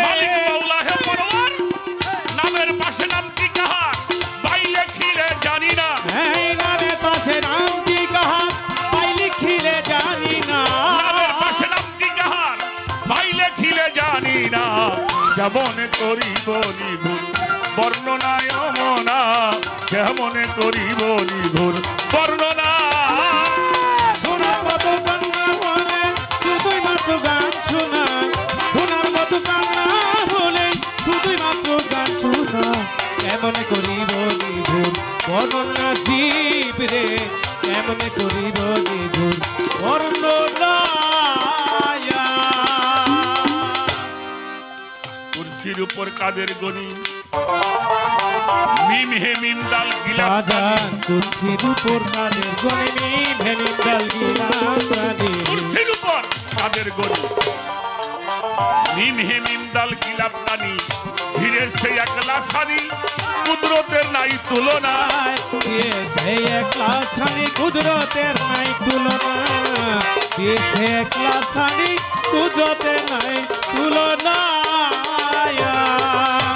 মালিক মাওলা হে পরওয়ার। নামের পাশে নাম কি কাহার বাইলে খিলে জানি না, এই নামের পাশে নাম কি কাহার বাইলে খিলে জানি না, নামের পাশে নাম কি কাহার বাইলে খিলে জানি না। কেমন করিব নিভুর বর্ণনায় মনা, কেমন করিব নিভুর বর্ণনা। সোনার মতো কান্না হলে শুধুই মাত্র গান শোনা, সোনার মতো কান্না হলে শুধুই মাত্র গান শোনা। কেমন করিব নিভুর বর্ণনা জীব রে, কেমন করিব নিভুর বর্ণনা। কুরসির উপর কাদের গনি, মিম হে মিম দাল গিলা বাজার কুরসির উপর কাদের গনি, মিম হে মিম দাল গিলা প্রাণী। কুরসির উপর কাদের গনি, মিম হে মিম দাল গিলা প্রাণী। ধীরে সে একলা সানি কুদরতের নাই তুলনা, দিয়েছে একলা ছানি কুদরতের নাই তুলনা, দিয়েছে একলা ছানি কুদরতের নাই তুলনা।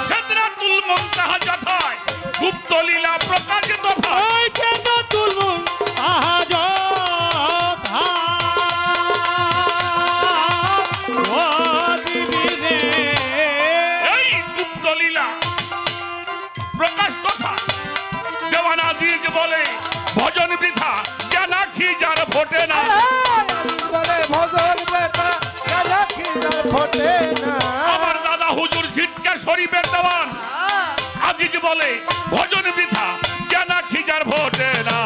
সিদরাতুল মুনতাহা যথায় গুপ্ত লীলা প্রকাশিত হয়। ওই সিদরাতুল মুনতাহা প্রকাশ কথা দেওয়ান আজিজ বলে ভজন বৃথা জ্ঞান আখি যার ফোটে না বলে ভজন বেটা কেন খিদার ফোটে না আমার দাদা হুজুর ছিটকা শরীফের দেওয়ান আজিজ বলে ভজন বৃথা জ্ঞান আখি যার ফোটে না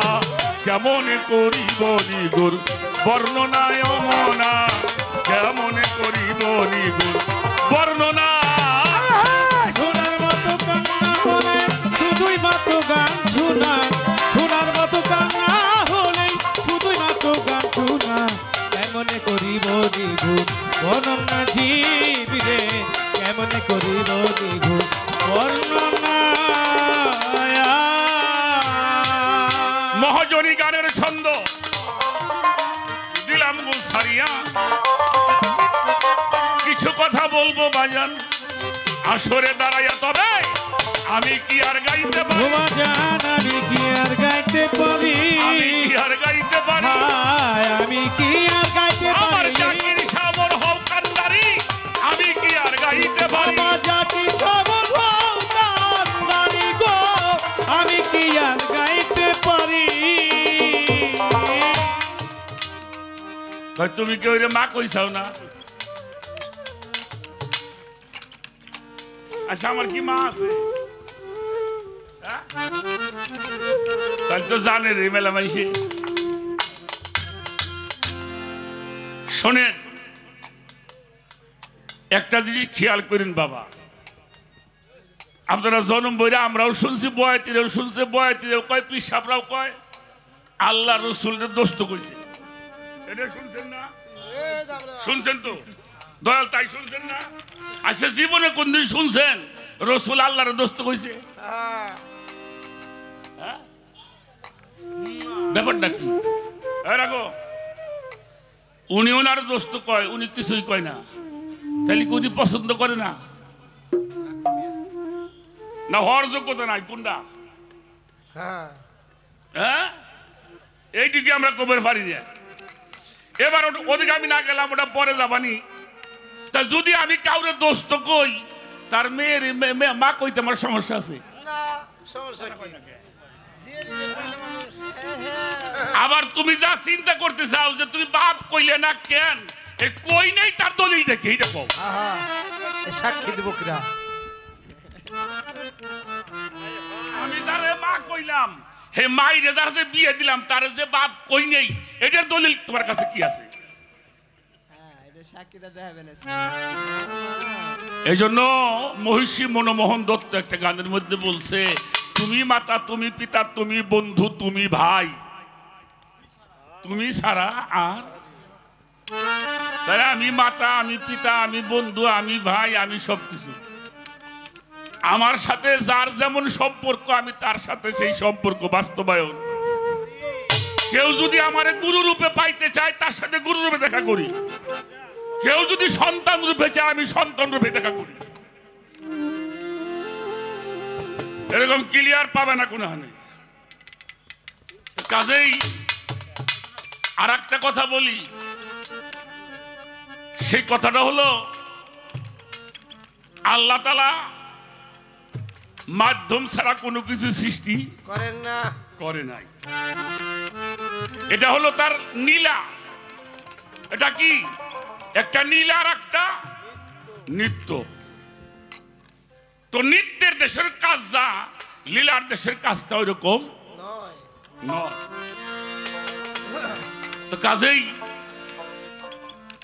কেমন করিব নিগুর বর্ণনায় মনা কেমন করিব নিগুর বর্ণনা শোনার মতো কান্না হলে শুধুই মাত্র গান শোনা শোনার মতো কান্না হলে শুধুই মাত্র গান শোনা কেমনে করিব দ্বিগুণ বর্ণনা জীবিরে কেমনে করিব দ্বিগুণ বর্ণনা মহাজনী গানের ছন্দ দিলাম গো সারিয়া কিছু কথা বলবো বাজান আসরে দাঁড়াইয়া তবে আমি কি আর গাইতে পারি ভোমা জান আমি কি আর গাইতে পারি আমি কি আর গাইতে পারি হায়, আমি কি আর গাইতে আমার পারি জাকির সাবর হও কান্দারি আমি কি আর গাইতে পারি আমার জাতি সবল হও কান্দারি গো আমি কি আর গাইতে পারি কই তুমি কি ওরে মা কইছাও না আচ্ছা আমার কি মা আছে হ্যাঁ? তাহলে তো জানে রে মেলা মাইসে শোনেন একটা জিনিস খেয়াল করেন বাবা আপনারা জন্ম বইরা আমরাও শুনছি বয়াতিরেও শুনছে বয়াতিরেও কয় পিসাবরাও কয় আল্লাহ রসুলের দোস্ত কইছে এটা শুনছেন না শুনছেন তো দয়াল তাই শুনছেন না আচ্ছা জীবনে কোনদিন শুনছেন রসুল আল্লাহর দোস্ত কইছে হ্যাঁ? ব্যাপারটা কি রাখো উনি ওনার দোস্ত কয় উনি কিছুই কয় না তাহলে কি উনি পছন্দ করে না না হওয়ার যোগ্যতা নাই কোনটা হ্যাঁ এইদিকে আমরা কবের পারি না এবার ওদিকে আমি না গেলাম ওটা পরে যাবানি তা যদি আমি কাউরে দোস্ত কই তার মেয়ের মা কইতে আমার সমস্যা আছে আবার তুমি যা চিন্তা করতে চাও যে তুমি বাপ কইলে না কেন এ কই নেই তার দলিল দেখে এইটা কও সাক্ষী দেব কিরা আমি তারে মা কইলাম হে মাইরে যারে বিয়ে দিলাম তার যে বাপ কই নেই এটার দলিল তোমার কাছে কি আছে এই জন্য মহিষী মনমোহন দত্ত একটা গানের মধ্যে বলছে তুমি মাতা তুমি পিতা তুমি বন্ধু তুমি ভাই তুমি ছাড়া আর তাই আমি মাতা আমি পিতা আমি বন্ধু আমি ভাই আমি সবকিছু আমার সাথে যার যেমন সম্পর্ক আমি তার সাথে সেই সম্পর্ক বাস্তবায়ন কেউ যদি আমার গুরু রূপে পাইতে চায় তার সাথে গুরু রূপে দেখা করি কেউ যদি সন্তান রূপে চায় আমি সন্তান রূপে দেখা করি এরকম ক্লিয়ার পাবে না কোনো হানি কাজেই আর একটা কথা বলি সেই কথাটা হলো আল্লাহ তাআলা মাধ্যম ছাড়া কোনো কিছু সৃষ্টি করেন না করে নাই এটা হলো তার নীলা এটা কি একটা নীলার একটা নিত্য তো নিত্যের দেশের কাজ যা লীলার দেশের কাজটা ওইরকম নয় তো কাজেই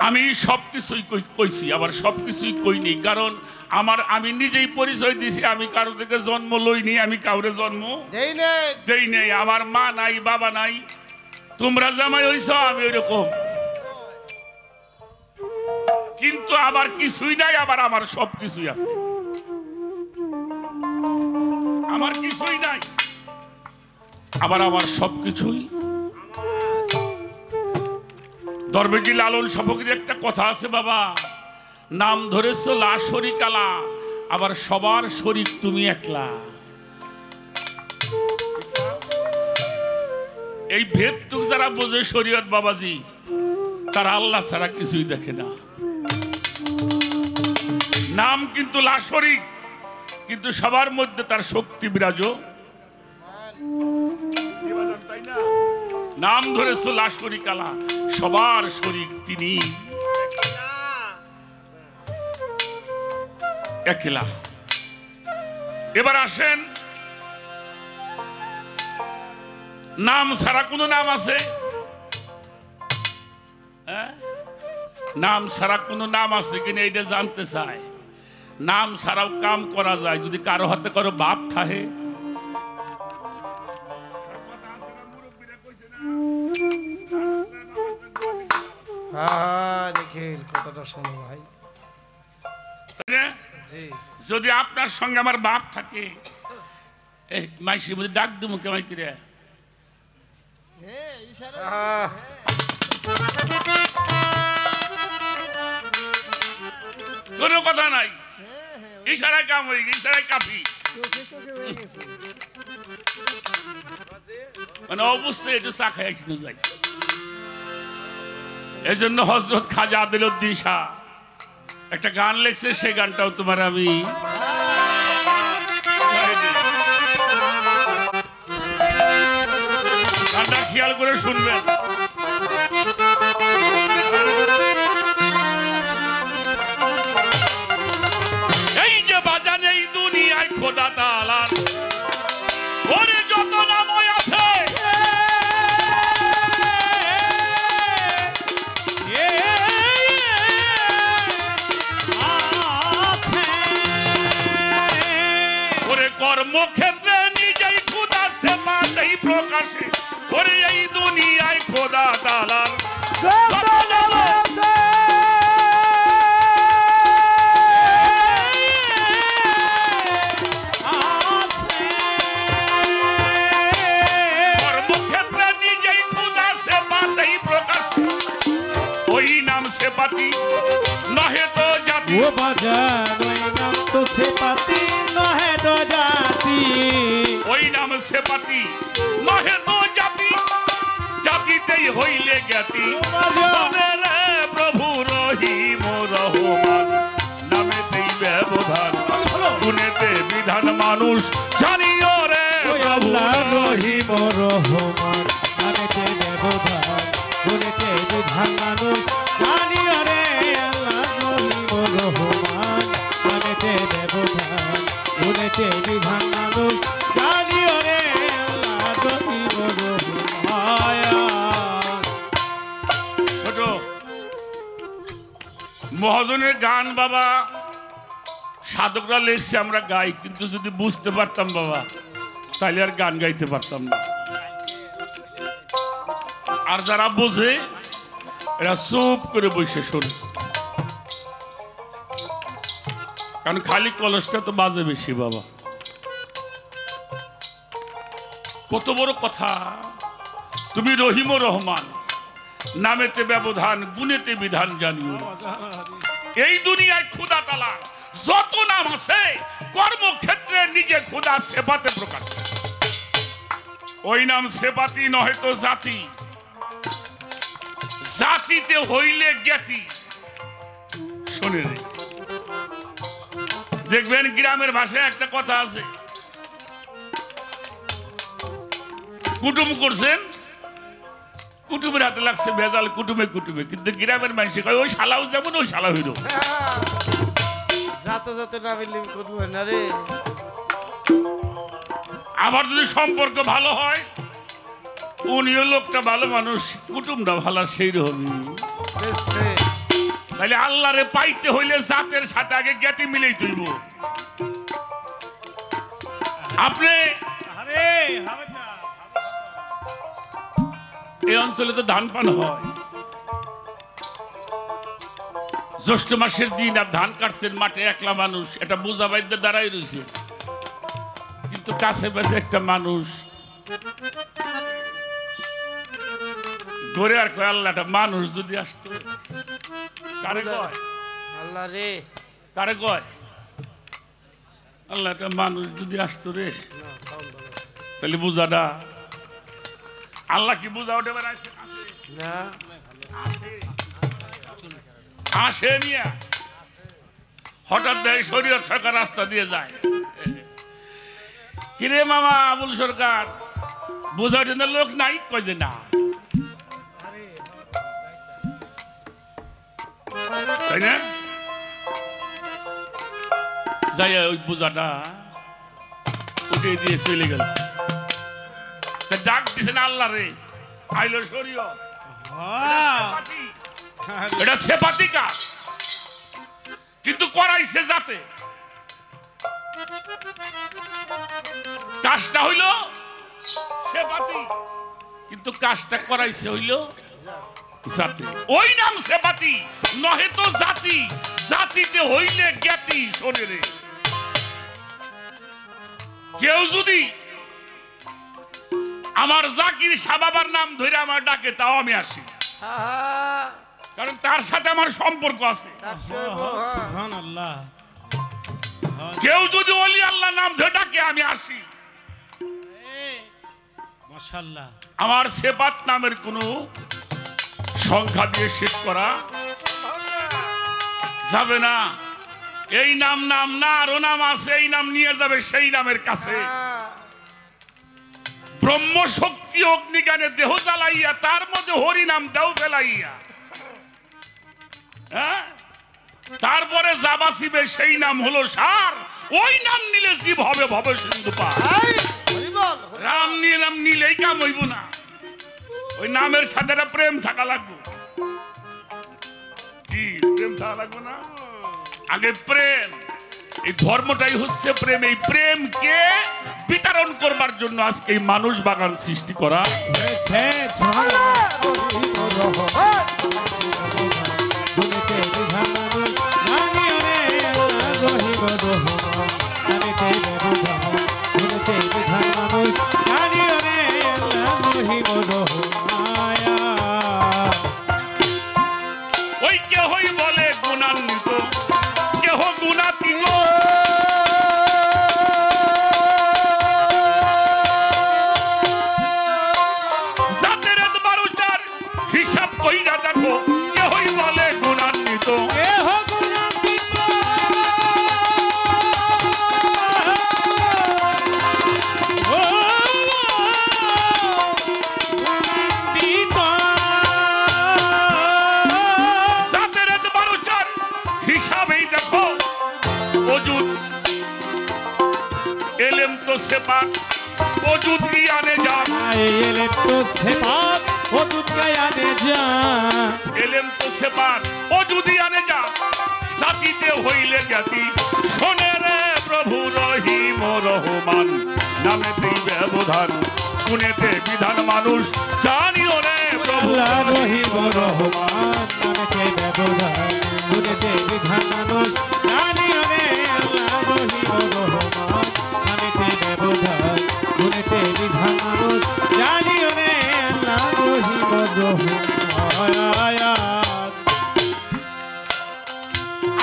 আমি সবকিছুই কইছি আবার সবকিছুই কইনি কারণ আমি নিজেই পরিচয় দিছি আমি কারো থেকে জন্ম লইনি আমি কাউরে জন্ম দেই নাই আমার মা নাই বাবা নাই তোমরা জামাই হইছ আমি ওইরকম কিন্তু আবার কিছুই নাই আবার আমার সবকিছুই আছে আমার কিছুই নাই আবার আমার সবকিছুই দরবেজি লালন সফকির একটা কথা আছে বাবা নাম ধরেছ লা শরিক আলা আবার সবার শরিক তুমি একলা এই ভেদটুক যারা বোঝে শরীয়ত বাবাজি তারা আল্লাহ ছাড়া কিছুই দেখে না নাম কিন্তু লা শরিক কিন্তু সবার মধ্যে তার শক্তি বিরাজ, তাই না? নাম ধরে সোলা শরিক আলা, সবার শরিক তিনি একলা। এবার আসেন, নাম ছাড়া কোনো নাম আছে? নাম ছাড়া কোনো নাম আছে কিনা এটা জানতে চায়। নাম ছাড়াও কাম করা যায় যদি কারো হাতে কারো বাপ থাকে। কথাটা শোনো ভাই। যদি আপনার সঙ্গে আমার বাপ থাকে, মাইসির মধ্যে ডাক দেবো কেমন করে? কোনো কথা নাই, ইশারায় কাম হয়ে গেছে, ইশারায় কাফি। মানে অবশ্যই একটু চা খাই কিনে যাই। এই জন্য হযরত খাজা আদিলউদ্দিন শাহ একটা গান লেখছে, সেই গানটাও তোমার আমি গানটা খেয়াল করে শুনবেন। এই যে বাজান এই দুনিয়ায় খোদা তাআলার ওরে যত নাম আছে, ওরে কর্মক্ষেত্রে নিজেই খোদা সেবা দেই প্রকাশে, ওরে এই দুনিয়ায় খোদা তাআলার কর্মক্ষেত্রে নিজেই খোদা সেবা দেই প্রকাশে, ওই নাম সেবাতি নহে তো জাতি। ও বাজান ওই নাম তো সেপাতি নহে তো জাতি, ওই নাম সেপাতি নহে তো জাতি, জাতিতেই হইলে জ্ঞাতি। শোনে রে প্রভু রহিম রহমান, নামেতেই ব্যবধান, গুণেতে বিধান মানুষ জানিও রে ওই প্রভু আল্লাহ রহিম। রহিম রহমান, নামেতে ব্যবধান, গুণেতে বিধান মানুষ জানিও রে। আল্লাহ রহিম রহমান, নামেতে ব্যবধান, গুণেতে বিধান মানুষ জানিও রে। আল্লাহ রহিম রহমান। ছোট মহাজনের গান বাবা সাধকরা লেখছে, আমরা গাই, কিন্তু যদি বুঝতে পারতাম বাবা তাহলে আর গান গাইতে পারতাম না। আর যারা বোঝে এরা চুপ করে বসে শোনে, কারণ খালি কলসটা তো বাজে বেশি বাবা। কত বড় কথা, তুমি রহিম রহমান, নামেতে ব্যবধান, গুণেতে বিধান জানিও। এই দুনিয়ায় খোদা তাআলা যত নাম আছে, কর্মক্ষেত্রে নিজে খোদা সেবাতে প্রকাশ। ওই নাম সেবাতি নহে তো জাতি, জাতিতে হইলে জ্ঞাতি। শোনে রে, দেখবেন গ্রামের ভাষায় একটা কথা আছে, কুটুম করছেন, কুটুমের হাতে লাগছে ভেজাল, কুটুমে কুটুমে, কিন্তু গ্রামের মানুষ কয় ওই শালাও যেমন ওই শালা হইল। যাতে যাতে না মিললে করবো না রে। আবার যদি সম্পর্ক ভালো হয়, উনিও লোকটা ভালো মানুষ, কুটুমটা ভালো, সেই রকমই। তাহলে আল্লাহরে পাইতে হইলে জাতের সাথে আগে জ্ঞাতি মিলেই তুইব। আপনি এই অঞ্চলে তো ধান পান হয়, জ্যৈষ্ঠ মাসের দিন আর ধান কাটছেন মাঠে, একলা মানুষ, এটা বোঝা বাইতে দাঁড়াই রয়েছে, কিন্তু কাছে পাশে একটা মানুষ ধরে আর কয় আল্লাহটা মানুষ যদি আসতো। কারে কয় আল্লাহ রে, কারে কয় আল্লাহটা মানুষ যদি আসতো রে, তাহলে বুঝাটা আল্লাহ কি বুঝা ওঠে না? আসে নিয়া হঠাৎ দেয় শরীয়ত সরকার রাস্তা দিয়ে যায়, কিরে মামা আবুল সরকার বোঝার জন্য লোক নাই, কই যে না, তাই না? যাই ওই বোঝাটা উঠিয়ে দিয়ে চলে গেল। ডাক দিছে না আল্লাহ রে, আইলো শরীয়, এটা সেপাতি কাজ, কিন্তু করাইছে যাতে কাজটা হইল সেপাতি, কিন্তু কাজটা করাইছে হইল জাতি। ওই নাম সেপাতি নহে তো জাতি, জাতিতে হইলে জ্ঞাতি। শোনে রে, কেউ যদি আমার জাকির সাবাবার নাম ধরে আমার ডাকে, তাও আমি আসি, কারণ তার সাথে আমার সম্পর্ক আছে। সুবহানাল্লাহ। কেউ যদি ওলি আল্লাহ নাম ধরে ডাকে, আমি আসি। মাশাআল্লাহ। আমার সেবাত নামের কোনো সংখ্যা দিয়ে শেষ করা যাবে না। এই নাম নাম না, আরো নাম আছে, এই নাম নিয়ে যাবে সেই নামের কাছে। ব্রহ্ম শক্তি অগ্নিজ্ঞানে দেহ জ্বালাইয়া, তার মধ্যে হরি নাম দেও ফেলাইয়া, হ্যাঁ, তারপরে যাবাসিবে সেই নাম হলো সার। ওই নাম নিলে জীব হবে ভবে সিন্ধু পার। রাম নিয়ে নাম নিলেই কাম হইব না, ওই নামের সাথে প্রেম থাকা লাগবে। কি প্রেম থাকা লাগবে না? আগে প্রেম, এই ধর্মটাই হচ্ছে প্রেম। এই প্রেমকে বিতরণ করবার জন্য আজকে এই মানুষ বাগান সৃষ্টি করা হয়েছে। সুবহানাল্লাহ। গুনেতে বিধান মানুষ জানিও রে আল্লাহ রহিম রহমান। জানিতে বিধান, গুনেতে বিধান মানুষ জানিও রে আল্লাহ রহিম রহমায়া। ওই কেহই বলে গুণান্বিত, কেহ গুণাতীত। জাতের বারুচার হিসাব কইরা দেখো, কেহই বলে গুণান্বিত। কেহ গুণাতীত, ও গুণান্বিত। জাতের বারুচার হিসাবেই দেখো, অজুদ এলেম তো সেপাত, অজুদ জ্ঞানে যান। এলে তো সেপাত অজুদ গায়ানে যা। এলেম তো সেপাত অজুদ জ্ঞানে যান, জাতিতে হইলে জ্ঞাতি। শোনে রে প্রভু রহিম রহমান, নামেতেই ব্যবধান, গুণেতে বিধান মানুষ জানিও রে প্রভু আল্লাহ রহিম রহমান। নামেতে ব্যবধান, গুণেতে বিধান মানুষ জানিও রে আল্লাহ রহিম রহমান। নামেতে ব্যবধান, গুণেতে বিধান মানুষ জানিও রে আল্লাহ রহিম রহমান।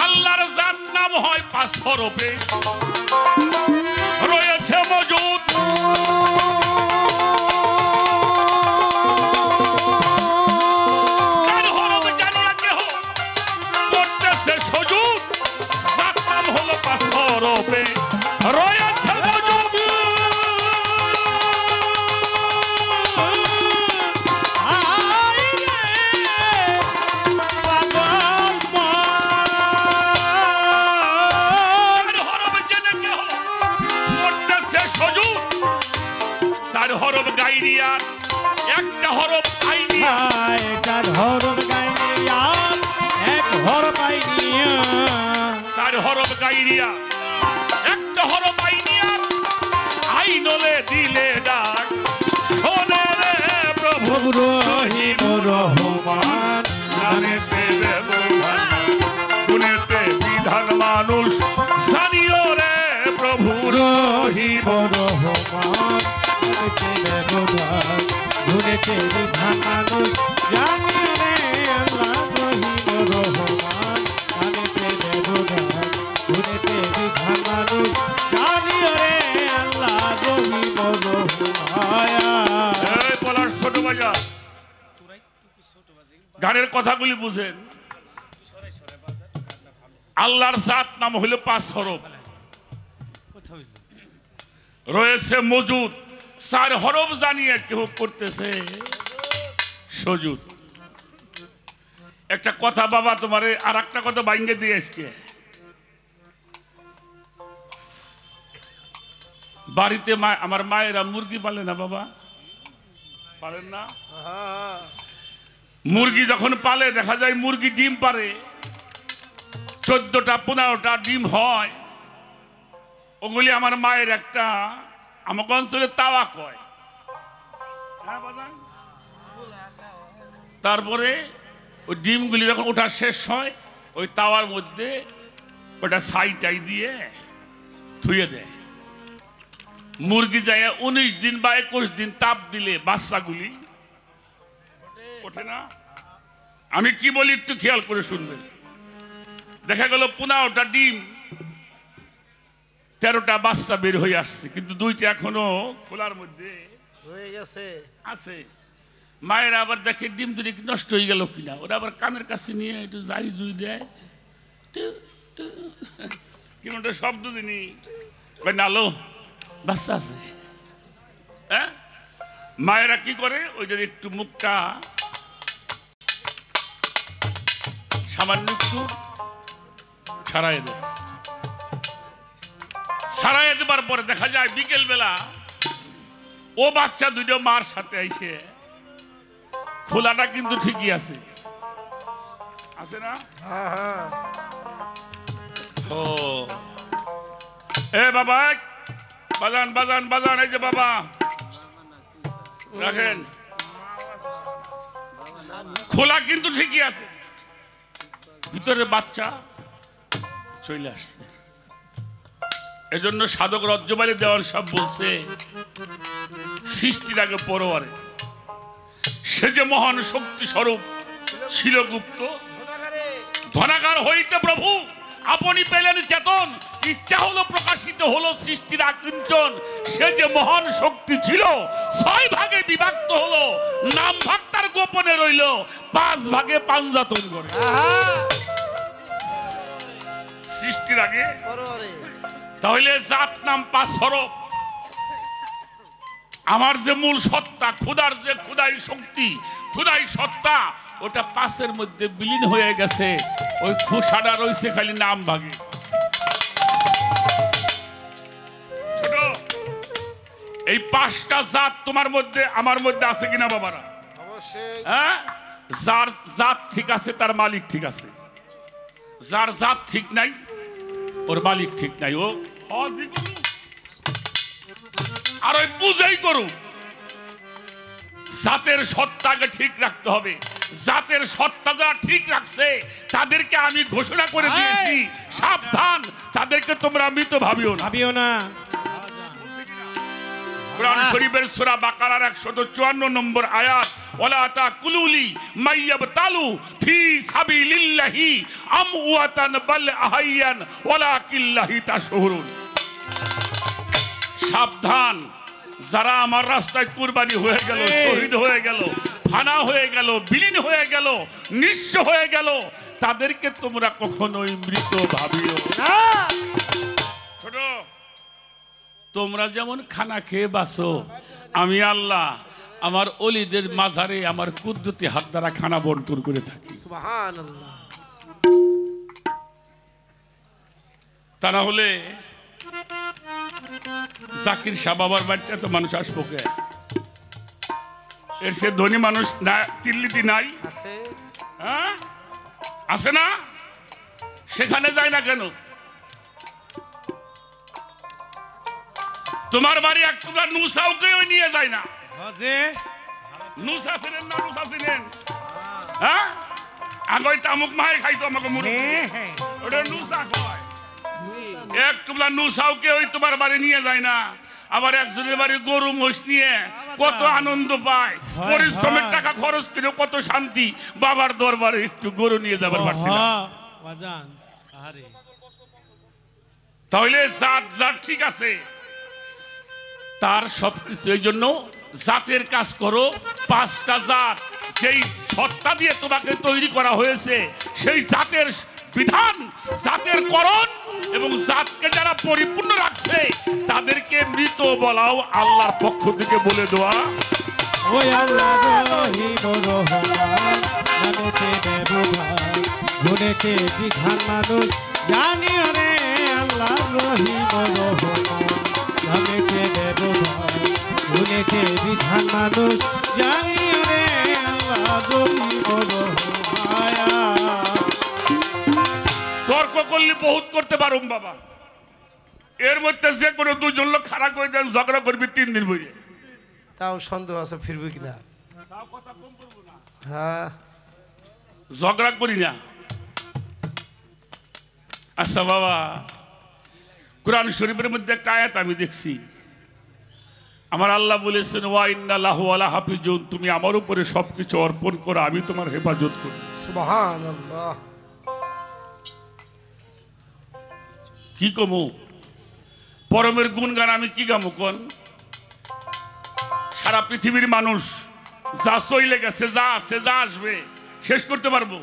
আল্লাহর জাত নাম হয় 5 হরফে, রয়েছে মজুদ। চার হরফ জানিয়া কেহ করতেছে সজুদ, জাত নাম হলো 5 হরফে, রয়েছে মজুদ। চার হরফ গাইরিয়ার, একটা হরফ আইনিয়া। চার হরফ গাইনিয়া, এক হরফ আইনিয়া। চার হরফ গাইরিয়া, একটা হরফ আইনিয়া। আইনলে দিলে ডাক, শোনে রে প্রভু রহিম রহমান। জানেতে ব্যবধান, গুণেতে বিধান মানুষ জানিও রে প্রভু রহিম রহমান। গুণেতে ব্যবধান, গুণেতে বিধান মানুষ জানিও রে আল্লাহ রহিম রহমান। গুণেতে ব্যবধান, গুণেতে বিধান মানুষ জানিও রে আল্লাহ রহিম রহমান। এই পলাশ ছোট বাজার, গানের কথাগুলি বুঝেন। আল্লাহর জাত নাম হইল 5 হরফ, রয়েছে মজুদ, 4 হরফ জানিয়ে কেউ করতেছে সজুদ। একটা কথা বাবা তোমারে আর একটা কথা বাইঙ্গে দিয়ে আজকে বাড়িতে আমার মায়েরা মুরগি পালে না বাবা, পালেন না? মুরগি যখন পালে দেখা যায় মুরগি ডিম পারে, 14টা 15টা ডিম হয়। ওগুলি আমার মায়ের একটা আমাকে অঞ্চলে তাওয়া কয়। তারপরে ওই ডিমগুলি যখন ওঠা শেষ হয় ওই তাওয়ার মধ্যে ওটা ছাই দিয়ে ধুয়ে দেয়। মুরগি যায় 19 দিন বা 21 দিন তাপ দিলে বাচ্চাগুলি ওঠে না। আমি কি বলি একটু খেয়াল করে শুনবেন। দেখা গেল 15টা ডিম 13টা বাচ্চা বের হয়ে আসছে, কিন্তু 2টা এখনো খোলার মধ্যে হয়ে গেছে আছে। মায়ের আবার দেখে ডিম দুটি নষ্ট হয়ে গেল কিনা, ওরা আবার কানের কাছে নিয়ে একটু যাই জুই দেয়, কিন্তু শব্দ দিনই নালো বাচ্চা আছে। হ্যাঁ, মায়েরা কি করে ওইটার একটু মুখটা সামান্য একটু ছাড়াই দেয়। ছাড়াই দেবার পরে দেখা যায় বিকেল বেলা ও বাচ্চা দুটো মার সাথে আইসে, খোলাটা কিন্তু ঠিকই আছে, আছে না? ও এ বাবা বাজান বাজান বাজান, এই যে বাবা রাখেন, খোলা কিন্তু ঠিকই আছে, ভিতরে বাচ্চা চলে আসছে। এজন্য সাধক রজ্জবালি দেওয়ান সব বলছে সৃষ্টির আগে পরোয়ারে সে যে মহান শক্তি স্বরূপ ছিল গুপ্ত, ধনাগার হইতে প্রভু আপনি পেলেন চেতন, ইচ্ছা হলো প্রকাশিত হলো সৃষ্টির আকিঞ্চন। সে যে মহান শক্তি ছিল 6 ভাগে বিভক্ত হলো, নাম ভাগ তার গোপনে রইল 5 ভাগে পাঞ্জাতন করে। সৃষ্টির আগে তাহলে জাত নাম 5 হরফ। আমার যে মূল সত্তা ক্ষুধার যে ক্ষুধাই শক্তি ক্ষুধাই সত্তা ওটা 5-এর মধ্যে বিলীন হয়ে গেছে, ওই খোসাটা রয়েছে খালি নাম ভাগে। ছোট এই 5টা জাত তোমার মধ্যে আমার মধ্যে আছে কিনা বাবারা? অবশ্যই। হ্যাঁ, যার জাত ঠিক আছে তার মালিক ঠিক আছে, যার জাত ঠিক নাই ওর মালিক ঠিক নাই। ও হজই করুক আর ওই পূজাই করুক, জাতের সত্তাকে ঠিক রাখতে হবে। জাতের সত্তা যারা ঠিক রাখছে তাদেরকে আমি ঘোষণা করে দিয়েছি, সাবধান, তাদেরকে তোমরা মৃত ভাবিও না। কুরআন শরীফের সূরা বাকারার 154 নম্বর আয়াত, ওয়ালা তাকুলুলি মাইয়াবতালু ফি সাবিলিল্লাহি আমওয়াতান বাল আহাইয়ান ওয়ালাকিল্লাহি তাশউরুন। সাবধান, যারা আমার রাস্তায় কুরবানি হয়ে গেল, শহীদ হয়ে গেল, ফানা হয়ে গেল, বিলীন হয়ে গেল, নিঃস্ব হয়ে গেল, তাদেরকে তোমরা কখনোই মৃত ভাবিও না। ছোট, তোমরা যেমন খানা খেয়ে বাসো, আমি আল্লাহ আমার ওলিদের মাঝারে আমার কুদরতি হাত দ্বারা খানা বন্টন করে থাকি। সুবহানাল্লাহ। তা না হলে জাকির শাহ বাবার বাড়িতে তো মানুষ আসবো কে? এর সে ধনী মানুষ না দিল্লিতে নাই? আছে। হ্যাঁ, আছে না? সেখানে যায় না কেন? তোমার বাড়ি এক টুকরা নুসাউকে নিয়ে যায় না? নুসা ছিলেন না? নুসা ছিলেন? হ্যাঁ, আগে তামুক মাই খাইতো আমাকে মুরব্বি, ওটা নুসা কয়। এক টুকরা নুসাউকে ওই তোমার বাড়ি নিয়ে যায় না। আবার একজনের বাড়ি গরু মোষ নিয়ে কত আনন্দ পায়, পরিশ্রমের টাকা খরচ করে কত শান্তি। বাবার দরবারে একটু গরু নিয়ে যাবার পারছি না। তাহলে জাত জাত ঠিক আছে, তার সবকিছু। এই জন্য জাতের কাজ করো। 5টা জাত যেই সত্তা দিয়ে তোমাকে তৈরি করা হয়েছে, সেই জাতের বিধান, জাতের করণ এবং জাতকে যারা পরিপূর্ণ রাখছে তাদেরকে আল্লাহকে মৃত বলাও আল্লাহর পক্ষ থেকে বলে দেওয়া। ওই আল্লাহ রহিম রহমান নামেতে ব্যবহার গুণেতে বিধান মানুষ জানিও রে আল্লাহ রহিম রহমান নামেতে ব্যবহার গুণেতে বিধান মানুষ জানিও রে আল্লাহ রহিম রহমান। তর্ক করলে বহুত করতে পারুম বাবা, এর মধ্যে যে কোনো দুজন লোক খারাপ করে দেন ঝগড়া করবি 3 দিন বইয়ে। তাও সন্দেহ আছে ফিরবে কিনা। হ্যাঁ ঝগড়া করি না। আচ্ছা বাবা, কোরআন শরীফের মধ্যে একটা আয়াত আমি দেখছি, আমার আল্লাহ বলেছেন ওয়া ইন্না লাহু আলা হাফিজুন, তুমি আমার উপরে সবকিছু অর্পণ করো, আমি তোমার হেফাজত করি। সুবহানাল্লাহ। কি কমু পরমের গুণগান আমি কি গামু কোন? সারা পৃথিবীর মানুষ যা চলে গেছে, যা আছে, যা আসবে শেষ করতে পারবো?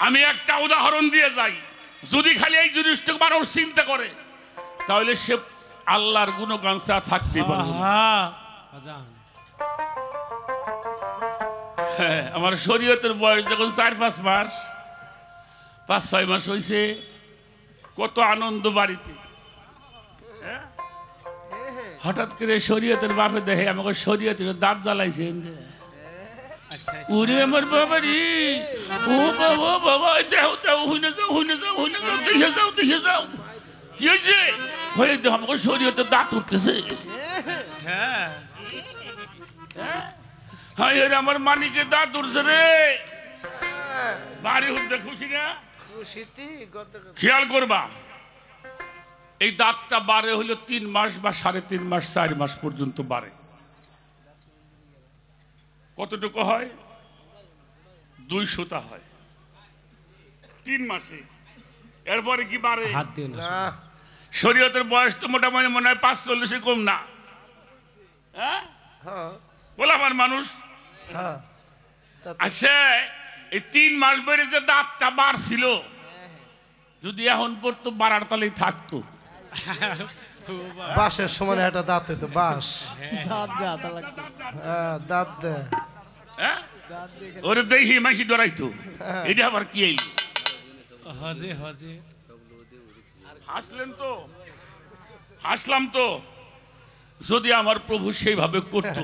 আমি একটা উদাহরণ দিয়ে যাই, যদি খালি এই জিনিসটুকু মানুষ চিন্তা করে তাহলে সে আল্লাহর গুণগান ছাড়া থাকতে পারবে না। হ্যাঁ, আমার শরীয়তের বয়স যখন 4-5 মাস, 5-6 মাস হয়েছে, কত আনন্দ বাড়িতে। হঠাৎ করে শরীয়তের বাপে দেখে আমাকে শরীয়তের দাঁত জ্বালাইছেন, ওরে আমার বাবা রে, ও বাবা বাবা, দেহ দেহ হইনে যাও, হইনে যাও, হইনে যাও, দেখে যাও, দেখে যাও। কি হয়েছে? হয়ে দেহ আমাকে শরীয়তের দাঁত উঠতেছে। হ্যাঁ, আমার মানিকের দাঁত উঠছে রে, বাড়ি উঠতে খুশি না? খেয়াল করবা, এই দাঁতটা বাড়ে হলো 3 মাস বা 3.5 মাস, 4 মাস পর্যন্ত বাড়ে। কতটুকু হয়? 200টা হয় 3 মাসে। এরপরে কি বাড়ে? শরীয়তের বয়স তো মোটামুটি মনে হয় 45 কম না। হ্যাঁ, বলাবার মানুষ আচ্ছা, এই 3 মাস বেড়ে যে দাঁতটা বাড়ছিল, যদি এখন পড়তো বাড়ার তালেই থাকতো। বাঁশের সমান একটা দাঁত হইতো, বাঁশ দাঁত দে। ওরে দেখি মাসি ডরাইতো, এটা আবার কি এই হাসলেন তো, হাসলাম তো। যদি আমার প্রভু সেইভাবে করতো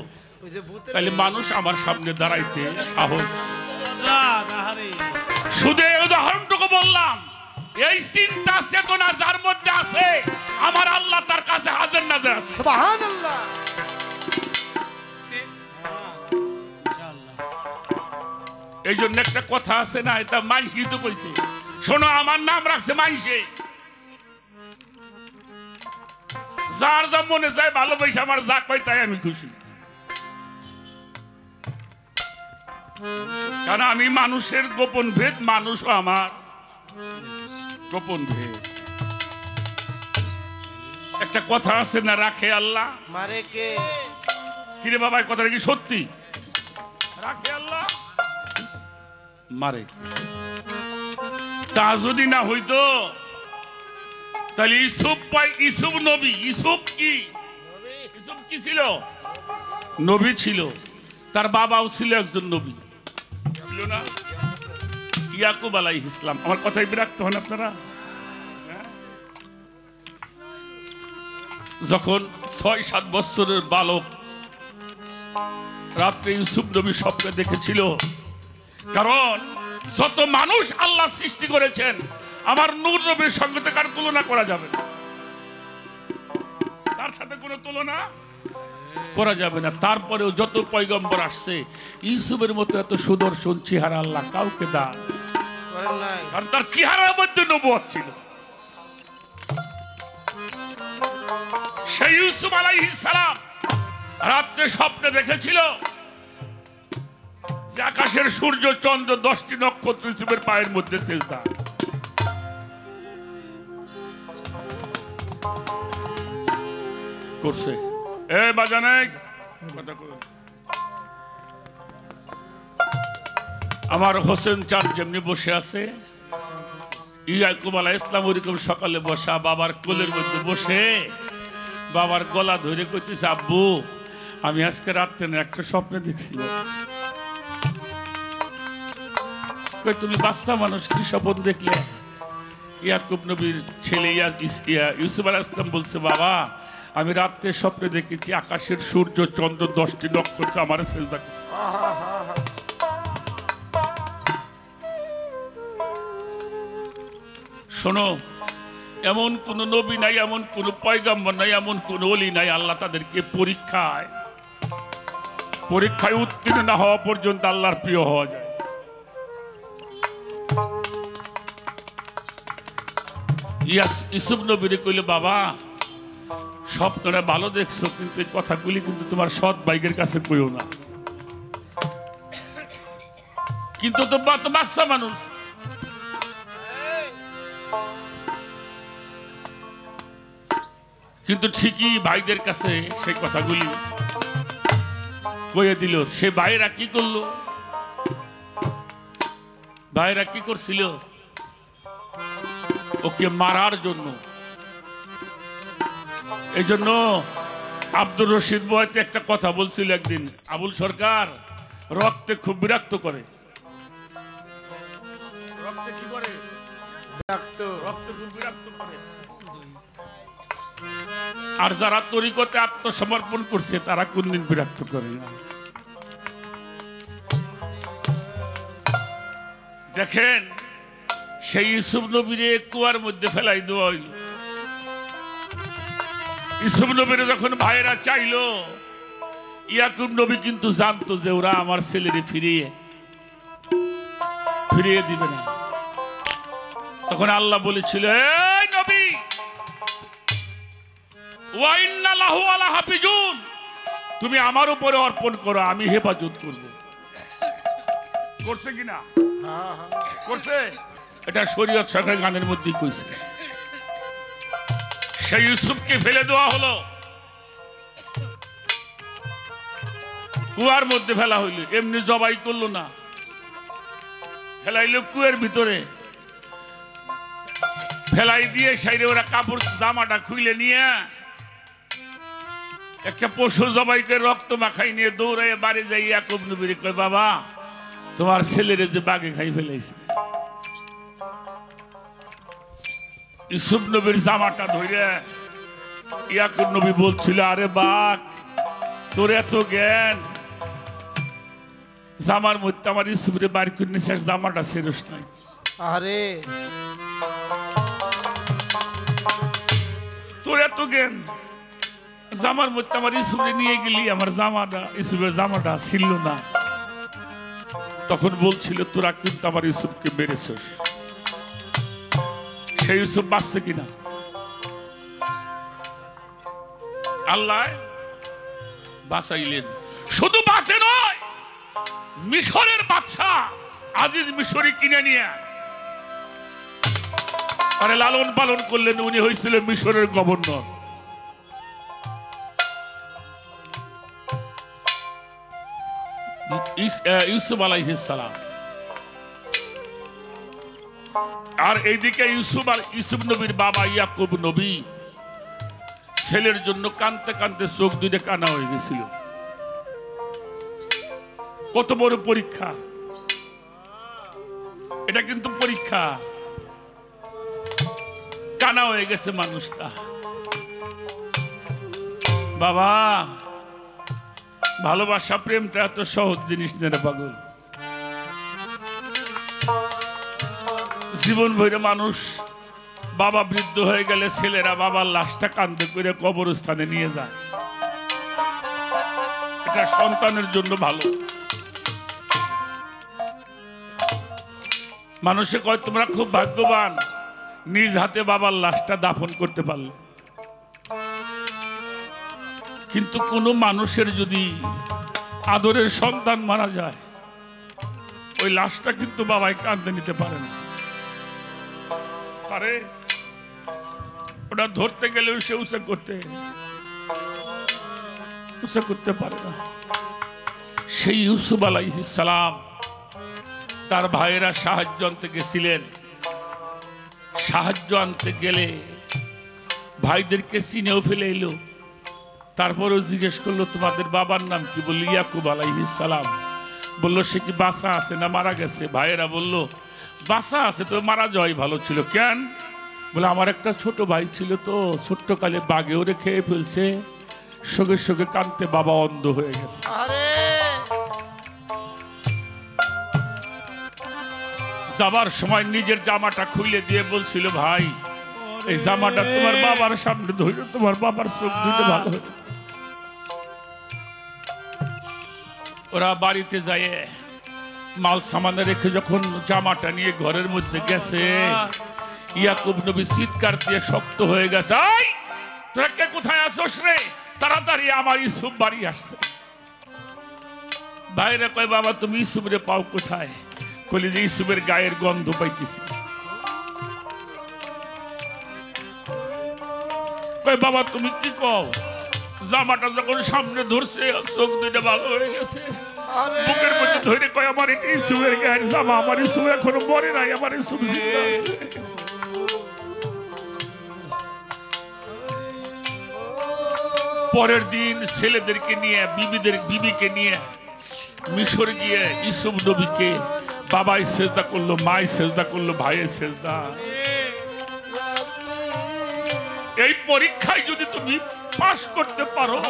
তাহলে মানুষ আমার সামনে দাঁড়াইতে সাহস। শুধু এই উদাহরণটুকু বললাম, এই চিন্তা চেতনা যার মধ্যে আছে আমার আল্লাহ তার কাছে হাজির নাজির আছে। সুবহানাল্লাহ। এই জন্য একটা কথা আছে না, এটা মাইনসি তো কইছে, শোনো আমার নাম রাখছে মাইনসে, যার যা মনে চায় ভালোবাসে আমার যা কয় তাই আমি খুশি। কারণ আমি মানুষের গোপন ভেদ, মানুষও আমার গোপন ভেদ। একটা কথা আছে না, রাখে আল্লাহ মারে কে? কিরে বাবা, কথাটা কি সত্যি? রাখে আল্লাহ মারে কে? তা যদি না হইতো তাহলে ইসুফ নবী, ইসুফ কি ছিল? নবী ছিল, তার বাবাও ছিল একজন নবী, ছিল না? ইয়াকুব আলাইহিস সালাম। আমার কথাই বিরক্ত হন আপনারা? যখন 6-7 বছরের বালক রাত্রে ইউসুফ নবী স্বপ্নে দেখেছিল, কারণ যত মানুষ আল্লাহ সৃষ্টি করেছেন আমার নূর নবীর সঙ্গে তো কার তুলনা করা যাবে না, তার সাথে কোনো তুলনা করা যাবে না। তারপরেও যত পয়গম্বর আসছে ইউসুফের মতো এত সুদর্শন চেহারা আল্লাহ কাউকে দান করেন নাই, কারণ তার চেহারার মধ্যে নবুয়ত ছিল। সেই ইউসুফ আলাইহিস সালাম রাত্রে স্বপ্নে দেখেছিল যে আকাশের সূর্য চন্দ্র 10টি নক্ষত্র ইউসুফের পায়ের মধ্যে সেজদা করছে। এ বাজানে কথা কই, আমার হোসেন চাঁদ যেমনি বসে আছে ইয়াকুব আলাইহিস সালাম ওরকম সকালে বসা বাবার কোলের মধ্যে বসে বাবার গলা ধরে কইতেছে, আব্বু আমি আজকে রাত্রে একটা স্বপ্ন দেখছি। কই তুমি বাচ্চা মানুষ কি স্বপ্ন দেখলে? ইয়াকুব নবীর ছেলে ইউসুফ আলাইহিস সালাম বলছে, বাবা আমি রাত্রে স্বপ্নে দেখেছি আকাশের সূর্য চন্দ্র 10টি নক্ষত্র আমার সিজদা করে। শোনো, এমন কোন নবী নাই, এমন কোন পয়গম্বর নাই, এমন কোন ওলি নাই, আল্লাহ তাদেরকে পরীক্ষায় উত্তীর্ণ না হওয়া পর্যন্ত আল্লাহর প্রিয় হওয়া যায়। ইউসুফ নবীরে কইলে, বাবা স্বপ্নটা ভালো দেখছো, কিন্তু এই কথাগুলি কিন্তু তোমার সৎ ভাইয়ের কাছে কইও না। কিন্তু তোমরা তো বাচ্চা মানুষ, কিন্তু ঠিকই ভাইদের কাছে সেই কথাগুলি কইয়ে দিল। সে ভাইরা কি করলো? ভাইরা কি করছিল? ওকে মারার জন্য। এই জন্য আব্দুর রশিদ বয়তে একটা কথা বলছিল একদিন, আবুল সরকার রক্তে খুব বিরক্ত করে। রক্তে কি করে? রক্তে খুব বিরক্ত করে। আর যারা তরিকতে আত্মসমর্পণ করছে তারা কোনদিন বিরক্ত করে না। দেখেন সেই ইউসুফ নবীরে কুয়ার মধ্যে ফেলাই দেওয়া হইল। ইউসুফ নবীরে যখন ভাইয়েরা চাইলো, ইয়াকুব নবী কিন্তু জানতো যে ওরা আমার ছেলেরে ফিরিয়ে দিবে না। তখন আল্লাহ বলেছিল, এই নবী ওয়া ইন্না লাহু আলা হাফিজুন, তুমি আমার উপরে অর্পণ করো, আমি হেফাজত করব। করছে কিনা? করছে। এটা শরীয়ত সরকার গানের মধ্যে কইছে। সেই ইউসুফকে ফেলে দেওয়া হলো, কুয়ার মধ্যে ফেলা হইল। এমনি জবাই করলো না, ফেলাইলো কুয়ের ভিতরে। ফেলাই দিয়ে সাইডে ওরা কাপড় জামাটা খুলে নিয়ে একটা পশু জবাইকে রক্ত মাখাই নিয়ে দৌড়াই বাড়ি যাই ইয়াকুব নবীরে কয়, বাবা তোমার ছেলেরে যে বাঘে খাই ফেলাইছে। ইউসুফ নবীর জামাটা ধরে ইয়াকুব নবী বলছিল, আরে বাঘ তোর এত জ্ঞান, জামার মধ্যে আমার ইউসুফরে বাড়ি করে শেষ জামাটা শেষ নাই। আরে তোর এত জ্ঞান, জামার মধ্যে আমার ইউসুফরে নিয়ে গেলি, আমার জামাটা ইউসুফের জামাটা ছিল না। তখন বলছিল, তোরা কিন্তু আমার ইউসুফকে মেরেছিস। সেই ইউসুফ বাঁচছে কিনা? আল্লাহ বাঁচাইলেন। শুধু বাঁচে নয়, মিশরের বাদশা আজিজ মিশরি কিনে নিয়ে আরে লালন পালন করলেন। উনি হয়েছিল মিশরের গভর্নর। ইউসুফ আলাইহিস সালাম। আর এইদিকে ইউসুফ নবীর বাবা ইয়াকুব নবী ছেলের জন্য কাঁদতে কাঁদতে চোখ দুইটা কানা হয়ে গেছিল। কত বড় পরীক্ষা! এটা কিন্তু পরীক্ষা। কানা হয়ে গেছে মানুষটা। বাবা ভালোবাসা প্রেমটা এত সহজ জিনিস নেই পাগল। জীবন ভরে মানুষ বাবা বৃদ্ধ হয়ে গেলে ছেলেরা বাবার লাশটা কাঁদতে করে কবরস্থানে নিয়ে যায়। এটা সন্তানের জন্য ভালো। মানুষে কয় তোমরা খুব ভাগ্যবান, নিজ হাতে বাবার লাশটা দাফন করতে পারলে। কিন্তু কোনো মানুষের যদি আদরের সন্তান মারা যায়, ওই লাশটা কিন্তু বাবাই কাঁদতে নিতে পারে না। পারে ওটা ধরতে গেলেও সে উৎসাহ করতে পারে না। সেই ইউসুফ আলাইহিস সালাম তার ভাইয়েরা সাহায্য আনতে গেছিলেন। সাহায্য আনতে গেলে ভাইদেরকে চিনেও ফেলে এলো। তারপরেও জিজ্ঞেস করলো তোমাদের বাবার নাম কি? বলল ইয়াকুব আলাইহিস সালাম। বললো সে কি বাঁচা আছে না মারা গেছে? ভাইয়েরা বলল বাঁচা আছে, তো মারা যাওয়াই ভালো ছিল। কেন? বলে আমার একটা ছোট ভাই ছিল, তো ছোট্টকালে বাঘে ওরে খেয়ে ফেলছে, সঙ্গে সঙ্গে কাঁদতে বাবা অন্ধ হয়ে গেছে। যাবার সময় নিজের জামাটা খুলে দিয়ে বলছিল ভাই এই জামাটা তোমার বাবার সামনে ধরে তোমার বাবার চোখ দিতে ভালো হবে। ওরা বাড়িতে যায় মাল সামানে রেখে যখন জামাটা নিয়ে ঘরের মধ্যে গেছে, ইয়াকুব নবী চিৎকার দিয়ে শক্ত হয়ে গেছে, এই তোরা কে কোথায় আসোস রে? তাড়াতাড়ি আমার ইউসুফ বাড়ি আসছে। বাইরে কয় বাবা তুমি ইউসুফরে পাও কোথায়? কলি যে ইউসুফের গায়ের গন্ধ পাইতেছি। কয় বাবা তুমি কি কও? জামাটা যখন সামনে ধরছে চোখ দুইটা ভালো হয়ে গেছে, বুকের মধ্যে ধরে কয় আমার এটা ইউসুফের গায়ের জামা, আমার ইউসুফ এখনো মরে নাই, আমার ইউসুফ জিন্দা আছে। পরের দিন ছেলেদেরকে নিয়ে বিবিকে নিয়ে মিশর গিয়ে ইউসুফ নবীকে বাবাই সেজদা করলো, মাই সেজদা করলো, ভাইয়ের সেজদা। এই পরীক্ষায় যদি তুমি পাস করতে পারো,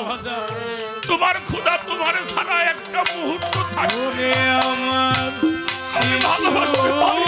তোমার খোদা তোমার ছাড়া একটা মুহূর্ত থাকবে আমার ভালোবাসতে পারি।